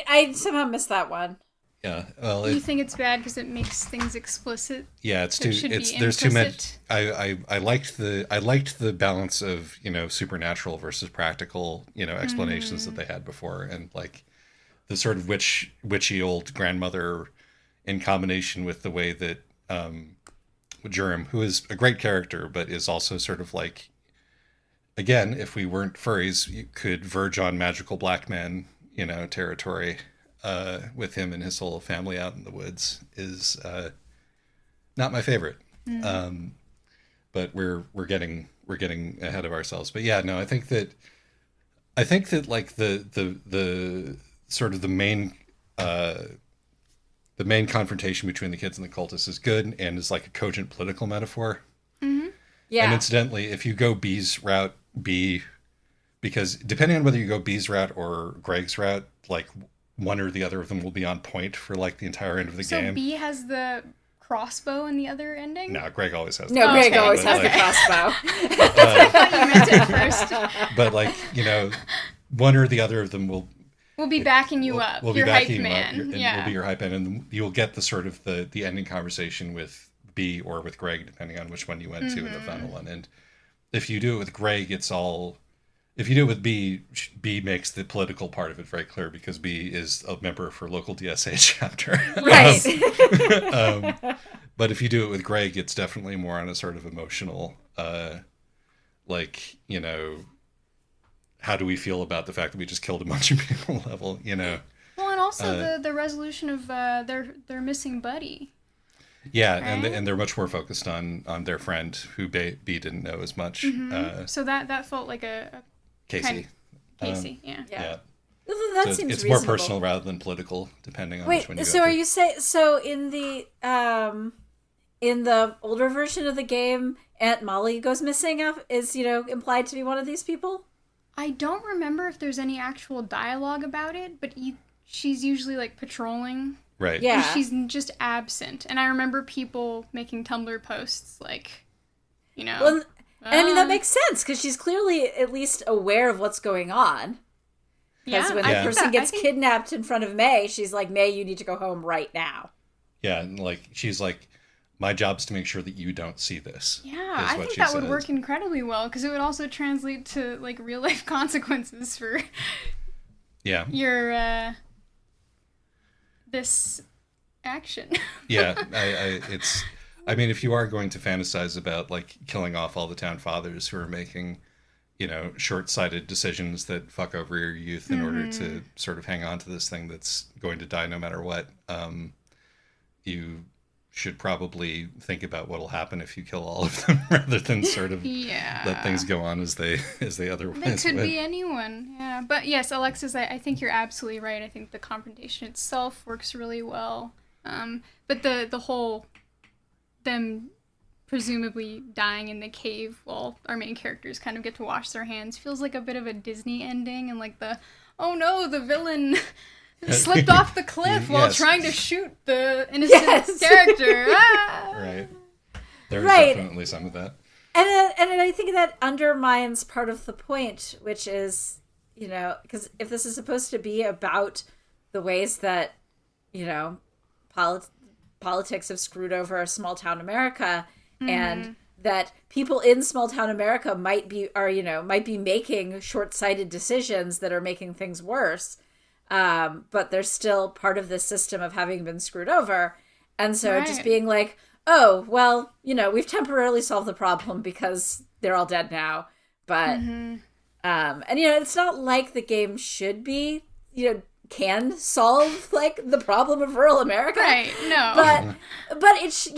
I somehow missed that one. Yeah, well, you think it's bad because it makes things explicit? Yeah, it's too. There's too much. I liked the balance of supernatural versus practical explanations that they had before, and like the sort of witchy old grandmother in combination with the way that Germ, who is a great character but is also sort of like, again, if we weren't furries, you could verge on magical black man territory. With him and his whole family out in the woods is not my favorite. But we're getting ahead of ourselves. But yeah, no, I think that like the sort of the main confrontation between the kids and the cultists is good and is like a cogent political metaphor. Yeah. And incidentally, if you go B's route, because depending on whether you go B's route or Greg's route, like one or the other of them will be on point for like the entire end of the game. So B has the crossbow in the other ending? No, Greg always has. Greg always has the crossbow. I thought you meant it first. But like one or the other of them will be backing you up. We'll your be backing hype man. You up, and will be your hype man, and you'll get the sort of the ending conversation with B or with Greg, depending on which one you went to in the final one. And if you do it with Greg, it's all. If you do it with B, B makes the political part of it very clear because B is a member of her local DSA chapter. Right. But if you do it with Greg, it's definitely more on a sort of emotional, how do we feel about the fact that we just killed a bunch of people level, Well, and also the resolution of their missing buddy. Yeah, right? and they're much more focused on their friend who B didn't know as much. So that felt like a Casey. Casey, yeah. That seems it's reasonable. more personal rather than political, depending on which one you go so are to. you saying in the older version of the game, Aunt Molly goes missing is implied to be one of these people? I don't remember if there's any actual dialogue about it, but she's usually like patrolling. Right. Yeah. And she's just absent. And I remember people making Tumblr posts like, Well, and I mean, that makes sense, because she's clearly at least aware of what's going on. Because Yeah, when I the think person that gets kidnapped in front of May, she's like, May, you need to go home right now. Yeah, and like she's like, my job's to make sure that you don't see this. Yeah, Is I what think she that would says. work incredibly well because it would also translate to like real life consequences for Yeah. your this action. Yeah, it's. I mean, if you are going to fantasize about like killing off all the town fathers who are making, short-sighted decisions that fuck over your youth in order to sort of hang on to this thing that's going to die no matter what, you should probably think about what'll happen if you kill all of them rather than sort of Yeah. let things go on as they otherwise They could would. be anyone, yeah. But yes, Alexis, I think you're absolutely right. I think the confrontation itself works really well. But the whole them presumably dying in the cave while our main characters kind of get to wash their hands feels like a bit of a Disney ending, and like the oh no, the villain slipped off the cliff while Yes. trying to shoot the innocent character. Ah! Right. There's Right. definitely some of that. And I think that undermines part of the point, which is, because if this is supposed to be about the ways that, politics have screwed over small town America, and that people in small town America might be making short-sighted decisions that are making things worse, but they're still part of this system of having been screwed over, and so just Right. being like, oh well, we've temporarily solved the problem because they're all dead now, but and it's not like the game should be can solve like the problem of rural America, Right, no. but it's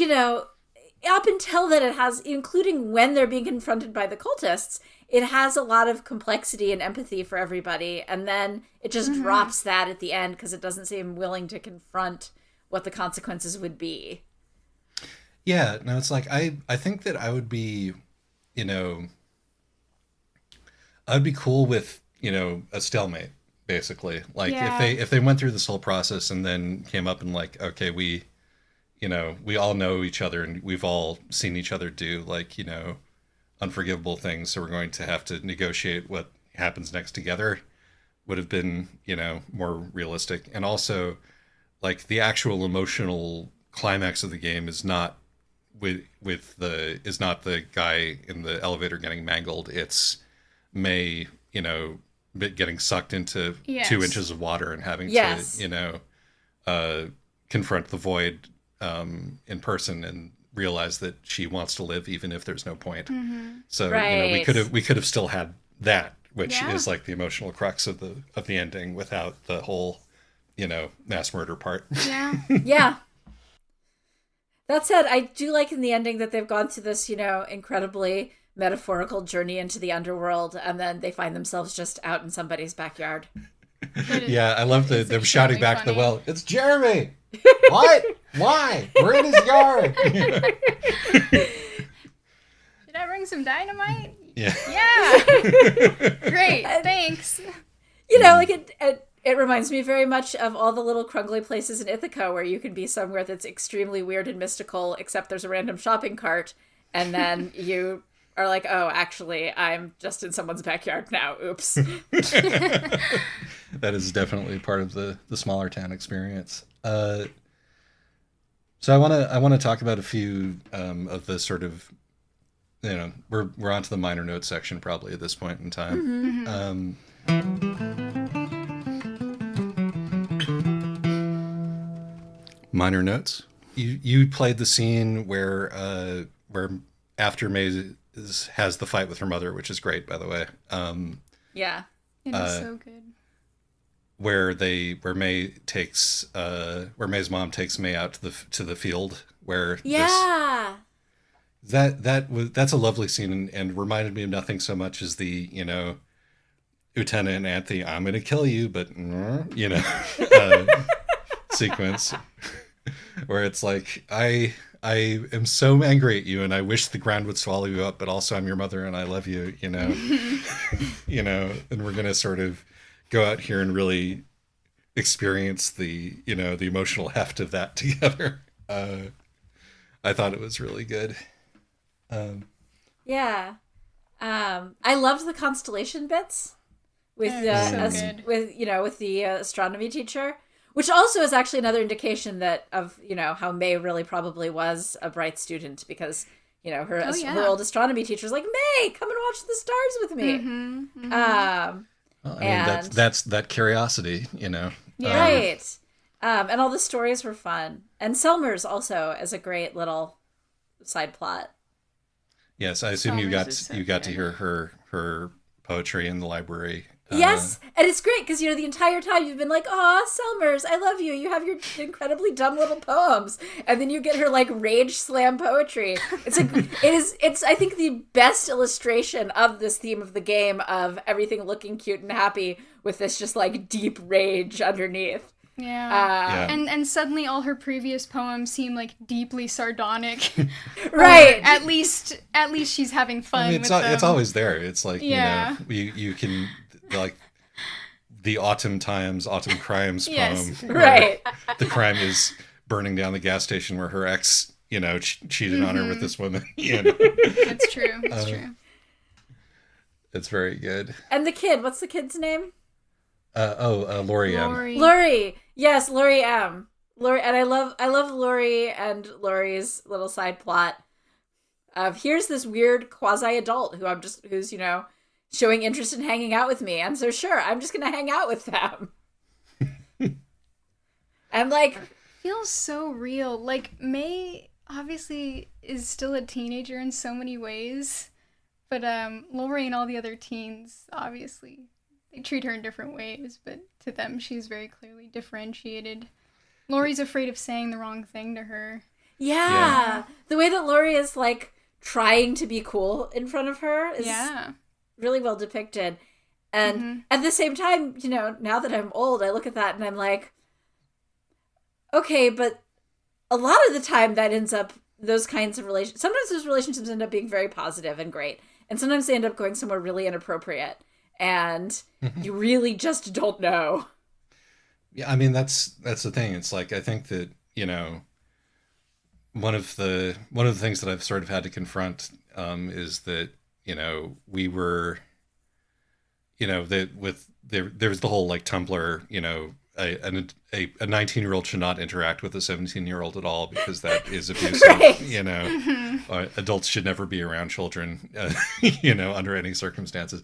up until that it has, including when they're being confronted by the cultists, it has a lot of complexity and empathy for everybody, and then it just drops that at the end because it doesn't seem willing to confront what the consequences would be. Yeah, no, it's like I think that I would be, I'd be cool with, a stalemate, basically. Like Yeah. if they went through this whole process and then came up and like, okay, we all know each other and we've all seen each other do like, unforgivable things, so we're going to have to negotiate what happens next together, would have been, more realistic. And also like the actual emotional climax of the game is not is not the guy in the elevator getting mangled. It's May, getting sucked into Yes. 2 inches of water and having Yes. to, confront the void in person and realize that she wants to live even if there's no point. So Right. we could have still had that, which Yeah. is like the emotional crux of the ending without the whole mass murder part. Yeah. Yeah. That said, I do like in the ending that they've gone through this, incredibly metaphorical journey into the underworld, and then they find themselves just out in somebody's backyard. Yeah, I love It's them shouting extremely back to the funny. well, "It's Jeremy!" What? Why? We're in his yard. Should I bring some dynamite? Yeah. Yeah. Great. Thanks. Like it reminds me very much of all the little crungly places in Ithaca where you can be somewhere that's extremely weird and mystical, except there's a random shopping cart, and then you are like, oh, actually, I'm just in someone's backyard now. Oops. That is definitely part of the smaller town experience. So I want to talk about a few of the sort of, we're onto the minor note section probably at this point in time. Minor notes. You played the scene where after May has the fight with her mother, which is great, by the way. Yeah. It is so good. Where May's mom takes May out to the field where Yeah. that's a lovely scene and reminded me of nothing so much as the Lieutenant Anthe, I'm gonna kill you, but sequence where it's like I am so angry at you and I wish the ground would swallow you up, but also I'm your mother and I love you, and we're gonna sort of go out here and really experience the the emotional heft of that together. I thought it was really good. Yeah. I loved the constellation bits with so good. with the astronomy teacher, which also is actually another indication that of how May really probably was a bright student, because her old astronomy teacher's like, May, come and watch the stars with me. Well, I mean, that's that curiosity, Yeah. Right. And all the stories were fun, and Selmer's also as a great little side plot. Yes, I assume you Summers is got so to good. hear her poetry in the library. Yes, and it's great because the entire time you've been like, "Aw, Selmers, I love you. You have your incredibly dumb little poems," and then you get her like rage slam poetry. It's like it's I think the best illustration of this theme of the game, of everything looking cute and happy with this just like deep rage underneath. Yeah. Yeah. And suddenly all her previous poems seem like deeply sardonic. Right. At least she's having fun I mean, with them. it's always there. It's like Yeah. you can like the autumn crimes Yes. poem. where Right. The crime is burning down the gas station where her ex cheated on her with this woman. It's true. It's true. It's very good. And the kid, what's the kid's name? Lori M. Lori. Yes, Lori M. Lori, and I love Lori and Lori's little side plot of, here's this weird quasi-adult who's showing interest in hanging out with me, and so sure, I'm just gonna hang out with them. And like, Feels so real. Like, May obviously is still a teenager in so many ways, but Lori and all the other teens, obviously, they treat her in different ways, but to them, she's very clearly differentiated. Lori's afraid of saying the wrong thing to her. yeah, the way that Lori is like trying to be cool in front of her is really well depicted. And at the same time, now that I'm old, I look at that and I'm like, okay, but a lot of the time that ends up, those kinds of relationships, sometimes those relationships end up being very positive and great, and sometimes they end up going somewhere really inappropriate, and you really just don't know. Yeah, I mean that's the thing. It's like, I think that one of the things that I've sort of had to confront is that we were that there was the whole like Tumblr, a 19-year-old should not interact with a 17-year-old at all because that is abusive. Right. Adults should never be around children, under any circumstances.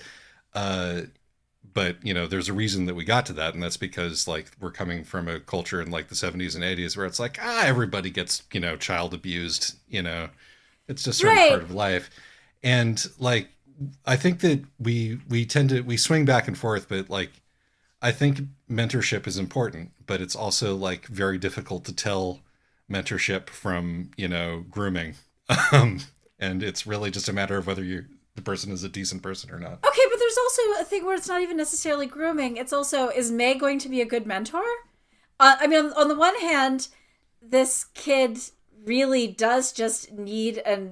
But there's a reason that we got to that, and that's because like we're coming from a culture in like the 70s and 80s where it's like, everybody gets child abused. It's just sort of part of life, and like I think that we swing back and forth, but like I think mentorship is important, but it's also like very difficult to tell mentorship from grooming, and it's really just a matter of whether the person is a decent person or not. Okay, but there's also a thing where it's not even necessarily grooming. It's also, is May going to be a good mentor? I mean, on the one hand, this kid really does just need a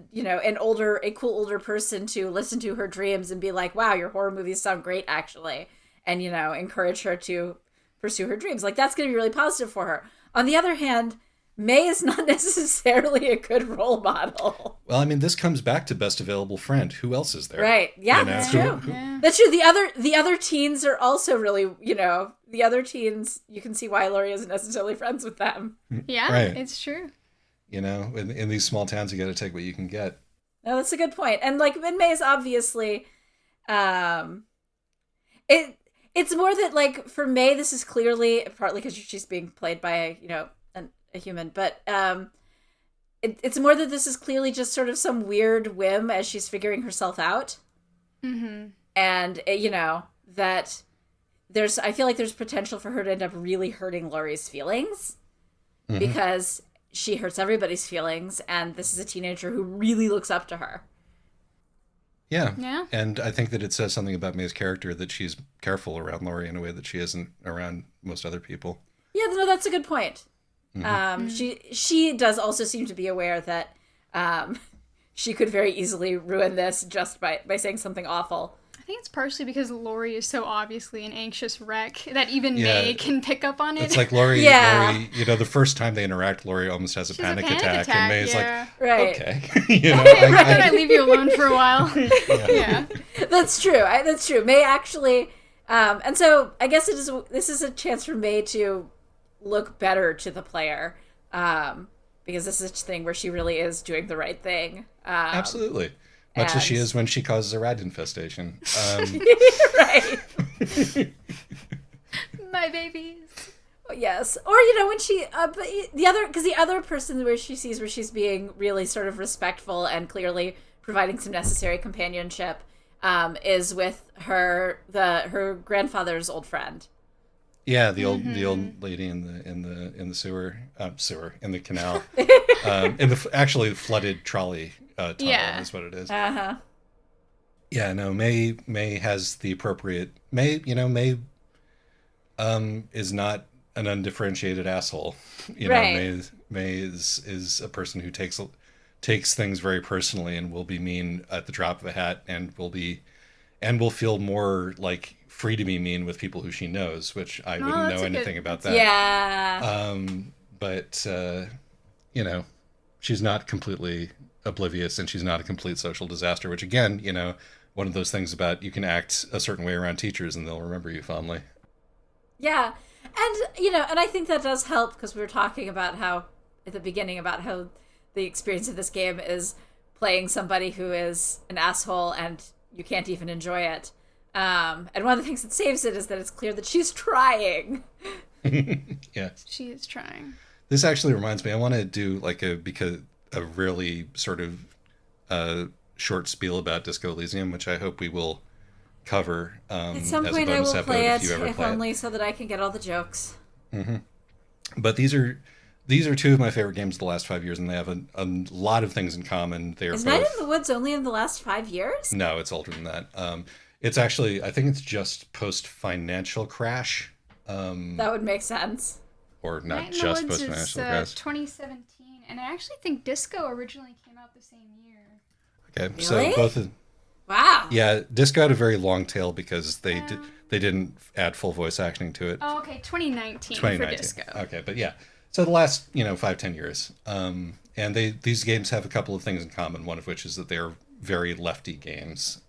cool older person to listen to her dreams and be like, wow, your horror movies sound great, actually. And, encourage her to pursue her dreams. Like, that's going to be really positive for her. On the other hand, May is not necessarily a good role model. Well, I mean, this comes back to best available friend. Who else is there? Right. Yeah, that's true. Yeah. That's true. The other teens are also really, the other teens, you can see why Lori isn't necessarily friends with them. Yeah, Right. It's true. In these small towns, you got to take what you can get. No, that's a good point. And like, May is obviously, it's more that like for May, this is clearly partly because she's being played by a human, but it's more that this is clearly just sort of some weird whim as she's figuring herself out. And that I feel like there's potential for her to end up really hurting Laurie's feelings, because she hurts everybody's feelings, and this is a teenager who really looks up to her. Yeah. Yeah. And I think that it says something about May's character that she's careful around Laurie in a way that she isn't around most other people. Yeah, no, that's a good point. She does also seem to be aware that she could very easily ruin this just by saying something awful. I think it's partially because Laurie is so obviously an anxious wreck that even May can pick up on it. It's like Laurie, the first time they interact, Laurie almost has a panic attack, and May's like, right. okay. I leave you alone for a while. That's true. That's true. May actually, And so I guess this is a chance for May to look better to the player, because this is a thing where she really is doing the right thing. Absolutely. Much as she is when she causes a rat infestation. Right. My babies. Yes, or when she, but the other person where she sees where she's being really sort of respectful and clearly providing some necessary companionship, is with her grandfather's old friend. Yeah, the old lady in the sewer in the canal, in the actually flooded trolley tunnel is what it is. Yeah, no, May has the appropriate May. May is not an undifferentiated asshole. Right. May is a person who takes things very personally and will be mean at the drop of a hat, and will feel more like free to be mean with people who she knows, which I wouldn't know anything about that. Yeah. But she's not completely oblivious, and she's not a complete social disaster, which again, one of those things about you can act a certain way around teachers and they'll remember you fondly. Yeah. And I think that does help, because we were talking about how at the beginning about how the experience of this game is playing somebody who is an asshole and you can't even enjoy it. And one of the things that saves it is that it's clear that she's trying. Yes. She is trying. This actually reminds me, I want to do a really sort of short spiel about Disco Elysium, which I hope we will cover at some as point. a I bonus will episode play it, if only it. so that I can get all the jokes. Mm-hmm. But these are two of my favorite games of the last 5 years, and they have a lot of things in common. They are Is both... Night in the Woods only in the last 5 years? No, it's older than that. It's actually, I think it's just post-financial crash. That would make sense. Or not Night just in the Woods post-financial is, crash. 2017, and I actually think Disco originally came out the same year. Okay, Really? so both of... Wow. Yeah, Disco had a very long tail because they didn't add full voice acting to it. Oh, okay, 2019 for Disco. Okay, but yeah. So the last, 5-10 years. And these games have a couple of things in common, one of which is that they are very lefty games.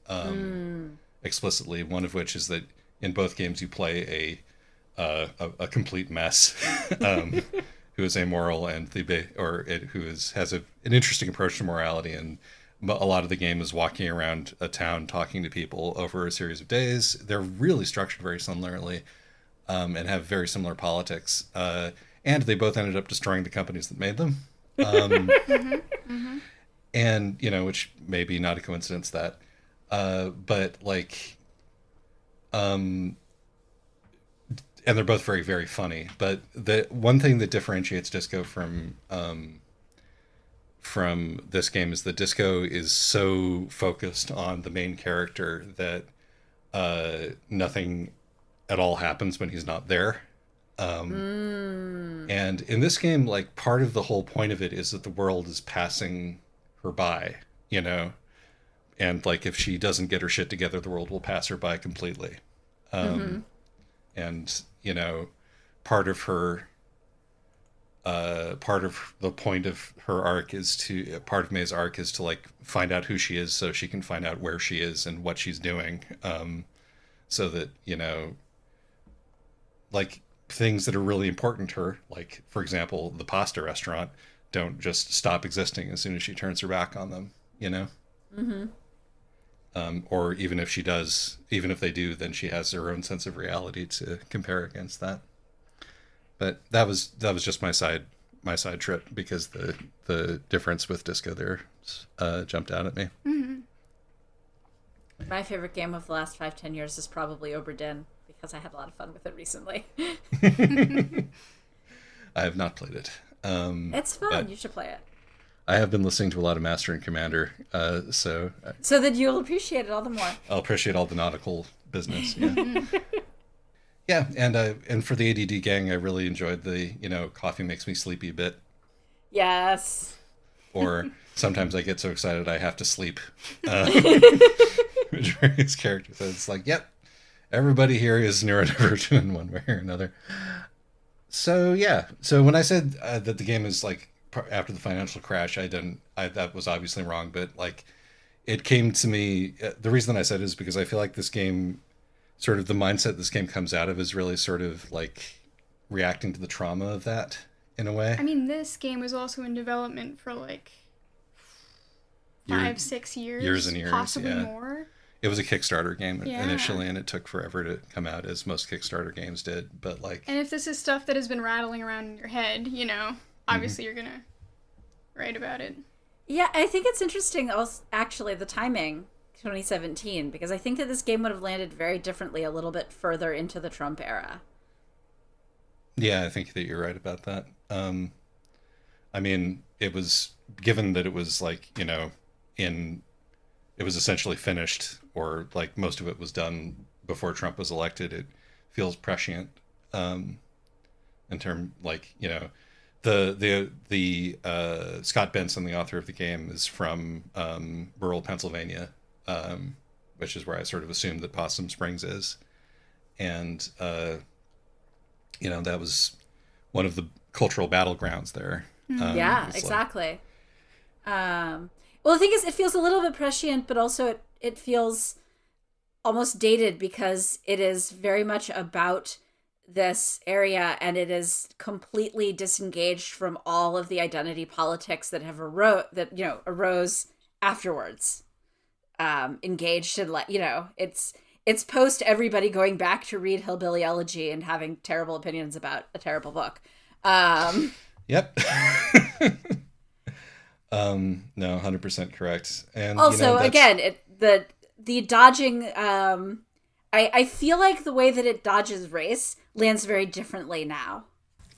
Explicitly, one of which is that in both games you play a complete mess who is amoral and has an interesting approach to morality, and a lot of the game is walking around a town talking to people over a series of days. They're really structured very similarly, and have very similar politics. And they both ended up destroying the companies that made them. And, which may be not a coincidence that. But and they're both very, very funny. But the one thing that differentiates Disco from this game is that Disco is so focused on the main character that nothing at all happens when he's not there. And in this game, part of the whole point of it is that the world is passing her by, and if she doesn't get her shit together, the world will pass her by completely. And part of the point of her arc is part of May's arc is to find out who she is so she can find out where she is and what she's doing, so that things that are really important to her, for example the pasta restaurant, don't just stop existing as soon as she turns her back on them, or even if they do, then she has her own sense of reality to compare against that. But that was just my side trip, because the difference with Disco there jumped out at me. My favorite game of the last 5-10 years is probably Oberdin, because I had a lot of fun with it recently. I have not played it. It's fun. You should play it. I have been listening to a lot of Master and Commander, so that you'll appreciate it all the more. I'll appreciate all the nautical business. Yeah. Yeah, and for the ADD gang, I really enjoyed the coffee makes me sleepy bit. Yes. Or sometimes I get so excited I have to sleep. Which various characters. So it's yep, everybody here is neurodivergent in one way or another. So yeah, so when I said that the game is after the financial crash, that was obviously wrong, but it came to me. The reason I said it is because I feel like this game sort of the mindset this game comes out of is really sort of like reacting to the trauma of that in a way. I mean, this game was also in development for like Year, 5-6 years, years and years, possibly yeah. more. It was a Kickstarter game Yeah. initially, and it took forever to come out, as most Kickstarter games did. But like, And if this is stuff that has been rattling around in your head, you know, obviously you're gonna write about it. Yeah, I think it's interesting also, actually, the timing, 2017, because I think that this game would have landed very differently a little bit further into the Trump era. yeah, I think that you're right about that. I mean, it was given that it was like, in it was essentially finished, or like most of it was done before Trump was elected. It feels prescient, in term like the Scott Benson, the author of the game, is from rural Pennsylvania, which is where I sort of assumed that Possum Springs is, and that was one of the cultural battlegrounds there. Yeah, exactly. Well, the thing is, it feels a little bit prescient, but also it feels almost dated because it is very much about this area, and it is completely disengaged from all of the identity politics that have arose afterwards. Engaged in it's post everybody going back to read Hillbilly Elegy and having terrible opinions about a terrible book. Yep. No, 100% correct. And also, again, the dodging. I feel like the way that it dodges race lands very differently now.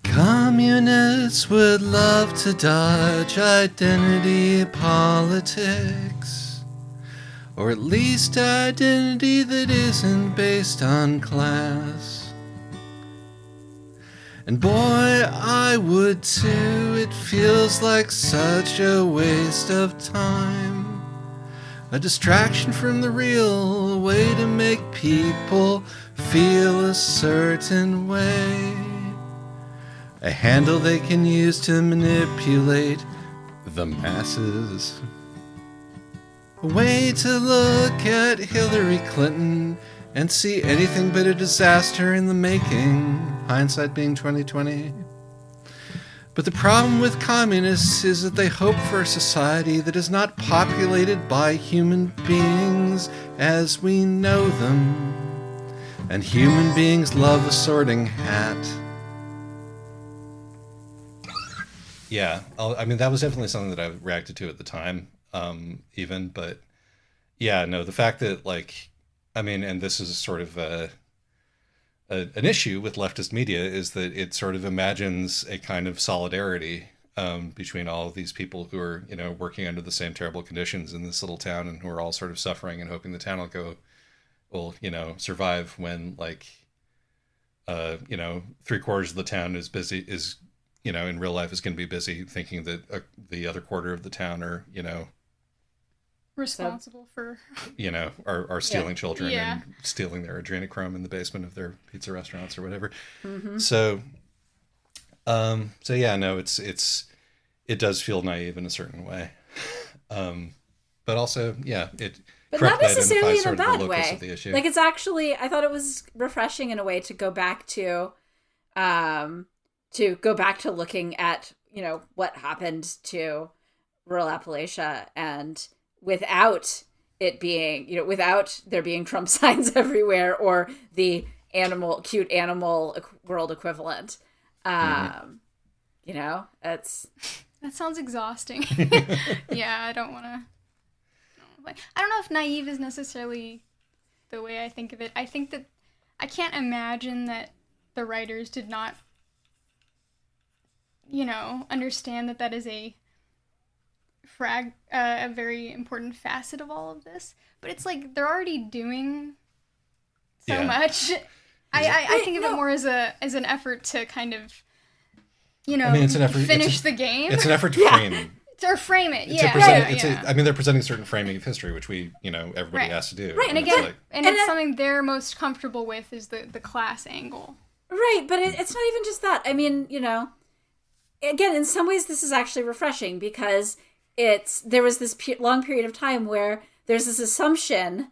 Communists would love to dodge identity politics, or at least identity that isn't based on class. And boy, I would too. It feels like such a waste of time. A distraction from the real, a way to make people feel a certain way. A handle they can use to manipulate the masses. A way to look at Hillary Clinton and see anything but a disaster in the making, hindsight being 2020. But the problem with communists is that they hope for a society that is not populated by human beings as we know them. And human beings love a sorting hat. Yeah, I mean, that was definitely something that I reacted to at the time, even. But yeah, no, the fact that, like, I mean, and this is sort of an issue with leftist media, is that it sort of imagines a kind of solidarity between all of these people who are, working under the same terrible conditions in this little town, and who are all sort of suffering and hoping the town will survive when, like, 3/4 of the town is busy, in real life is going to be busy thinking that the other quarter of the town are, responsible for are stealing children Yeah. and stealing their adrenochrome in the basement of their pizza restaurants or whatever. Mm-hmm. So yeah, no, it does feel naive in a certain way, but also, yeah, it But not correctly necessarily identifies in a sort of the bad locus way. of the issue. Like, it's actually, I thought it was refreshing in a way to go back to looking at, what happened to rural Appalachia, and without it being, without there being Trump signs everywhere or the cute animal world equivalent. It's... That sounds exhausting. Yeah, I don't want to... I don't know if naive is necessarily the way I think of it. I think that I can't imagine that the writers did not, understand that is a very important facet of all of this. But it's like they're already doing so much. I think of it more as an effort to kind of, I mean, it's an effort, finish the game. It's an effort to frame. Or frame it, I mean, they're presenting certain framing of history, which everybody has to do. Right, and again, it's something they're most comfortable with is the class angle. Right, but it's not even just that. I mean, again, in some ways, this is actually refreshing because there was this long period of time where there's this assumption,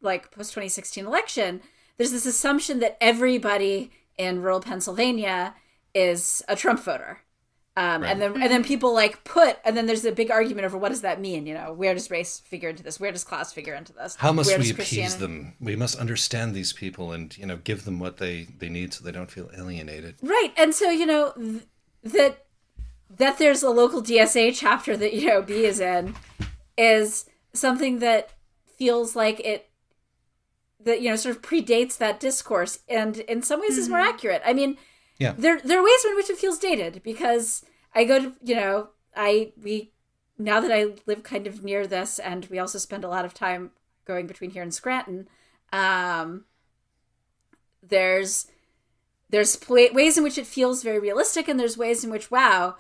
like post 2016 election, there's this assumption that everybody in rural Pennsylvania is a Trump voter. Right. And then people and then there's a big argument over what does that mean? Where does race figure into this? Where does class figure into this? How must Where we does appease Christianity... them? We must understand these people and, give them what they need so they don't feel alienated. Right. And so, that there's a local DSA chapter that, B is in is something that feels like sort of predates that discourse and in some ways is more accurate. I mean, yeah, there are ways in which it feels dated because I go to, now that I live kind of near this and we also spend a lot of time going between here and Scranton, there's ways in which it feels very realistic and there's ways in which, wow,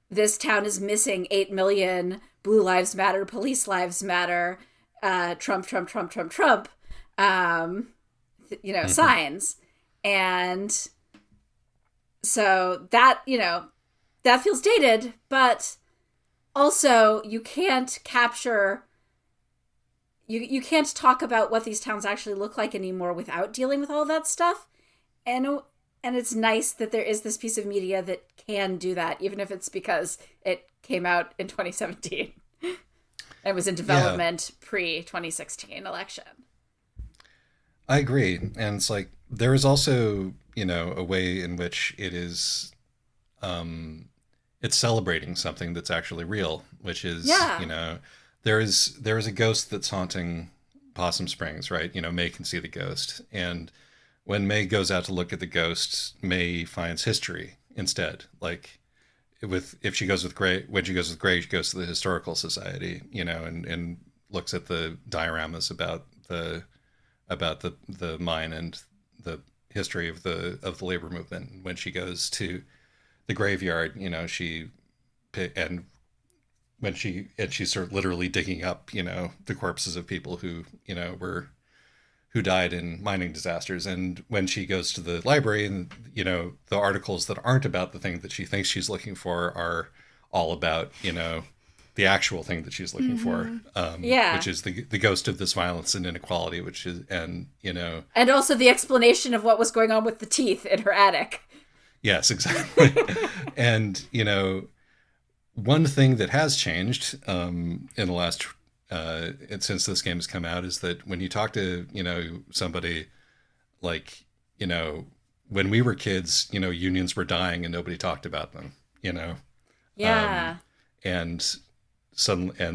this town is missing 8 million Blue Lives Matter, Police Lives Matter, Trump, signs. And so that, that feels dated, but also you can't capture, you can't talk about what these towns actually look like anymore without dealing with all that stuff. And it's nice that there is this piece of media that can do that, even if it's because it came out in 2017 and was in development pre-2016 election. I agree. And it's like, there is also, a way in which it is, it's celebrating something that's actually real, which is, there is a ghost that's haunting Possum Springs, right? May can see the ghost. And when May goes out to look at the ghost, May finds history instead. Like if she goes with Gray, when she goes with Gray, she goes to the Historical Society, and looks at the dioramas about the mine and the history of the labor movement. When she goes to the graveyard, she's sort of literally digging up, the corpses of people who died in mining disasters. And when she goes to the library and, the articles that aren't about the thing that she thinks she's looking for are all about, the actual thing that she's looking for, which is the ghost of this violence and inequality, which is, and also the explanation of what was going on with the teeth in her attic. Yes, exactly. And, one thing that has changed in the last since this game has come out is that when you talk to, somebody like, when we were kids, unions were dying and nobody talked about them, Yeah. And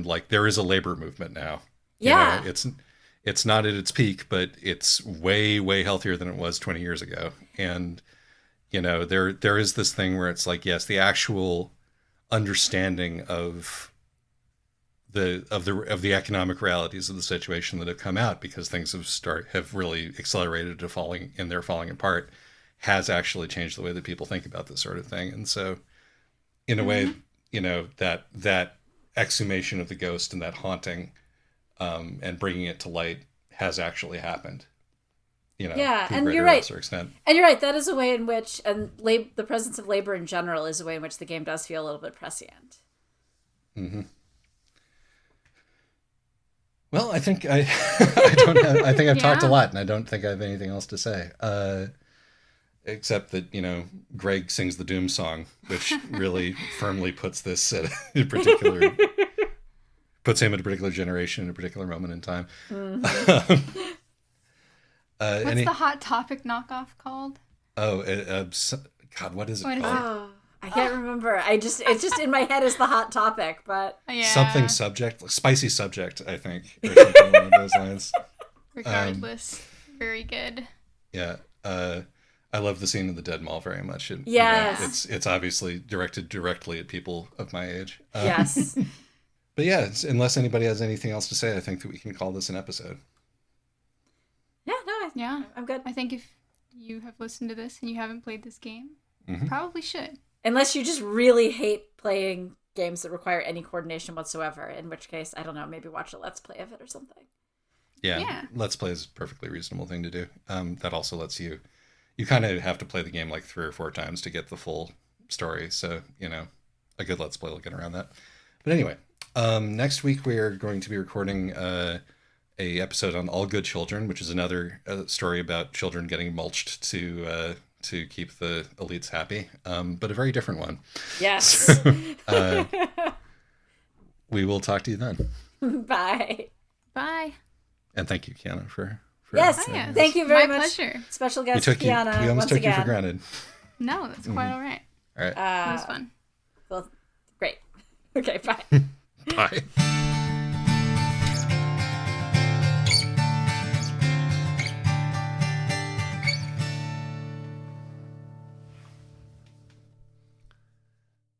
like there is a labor movement now. Yeah. It's not at its peak, but it's way, way healthier than it was 20 years ago. And, there is this thing where it's like, yes, the actual understanding of the economic realities of the situation that have come out because things have really accelerated to falling apart has actually changed the way that people think about this sort of thing. And so in a way, that exhumation of the ghost and that haunting and bringing it to light has actually happened. And you're right. And you're right. That is a way in which, and the presence of labor in general is a way in which the game does feel a little bit prescient. Mm-hmm. Well, I think I think I've talked a lot, and I don't think I have anything else to say, except that Greg sings the Doom song, which really firmly puts this at puts him at a particular generation, in a particular moment in time. Mm-hmm. What's the Hot Topic knockoff called? God, what is it called? Oh, I can't remember. It's just in my head is the Hot Topic, but something subject, like Spicy Subject, I think, or something along those lines. Regardless, very good. Yeah, I love the scene in the Dead Mall very much. And, yes, it's obviously directed directly at people of my age. Yes, but yeah, unless anybody has anything else to say, I think that we can call this an episode. I'm good. I think if you have listened to this and you haven't played this game, you probably should. Unless you just really hate playing games that require any coordination whatsoever, in which case, I don't know, maybe watch a Let's Play of it or something. Yeah. Let's Play is a perfectly reasonable thing to do. That also lets you kind of have to play the game like 3 or 4 times to get the full story. So, a good Let's Play will get around that. But anyway, next week we are going to be recording a episode on All Good Children, which is another story about children getting mulched to keep the elites happy, but a very different one. Yes. So, we will talk to you then. Bye. Bye. And thank you, Kiana, for yes. Oh, yes. Thank you very My much. pleasure. Special guest Kiana. We almost once took again. you for granted. No, that's quite all right. All right. It was fun. Well, great. Okay, bye. Bye.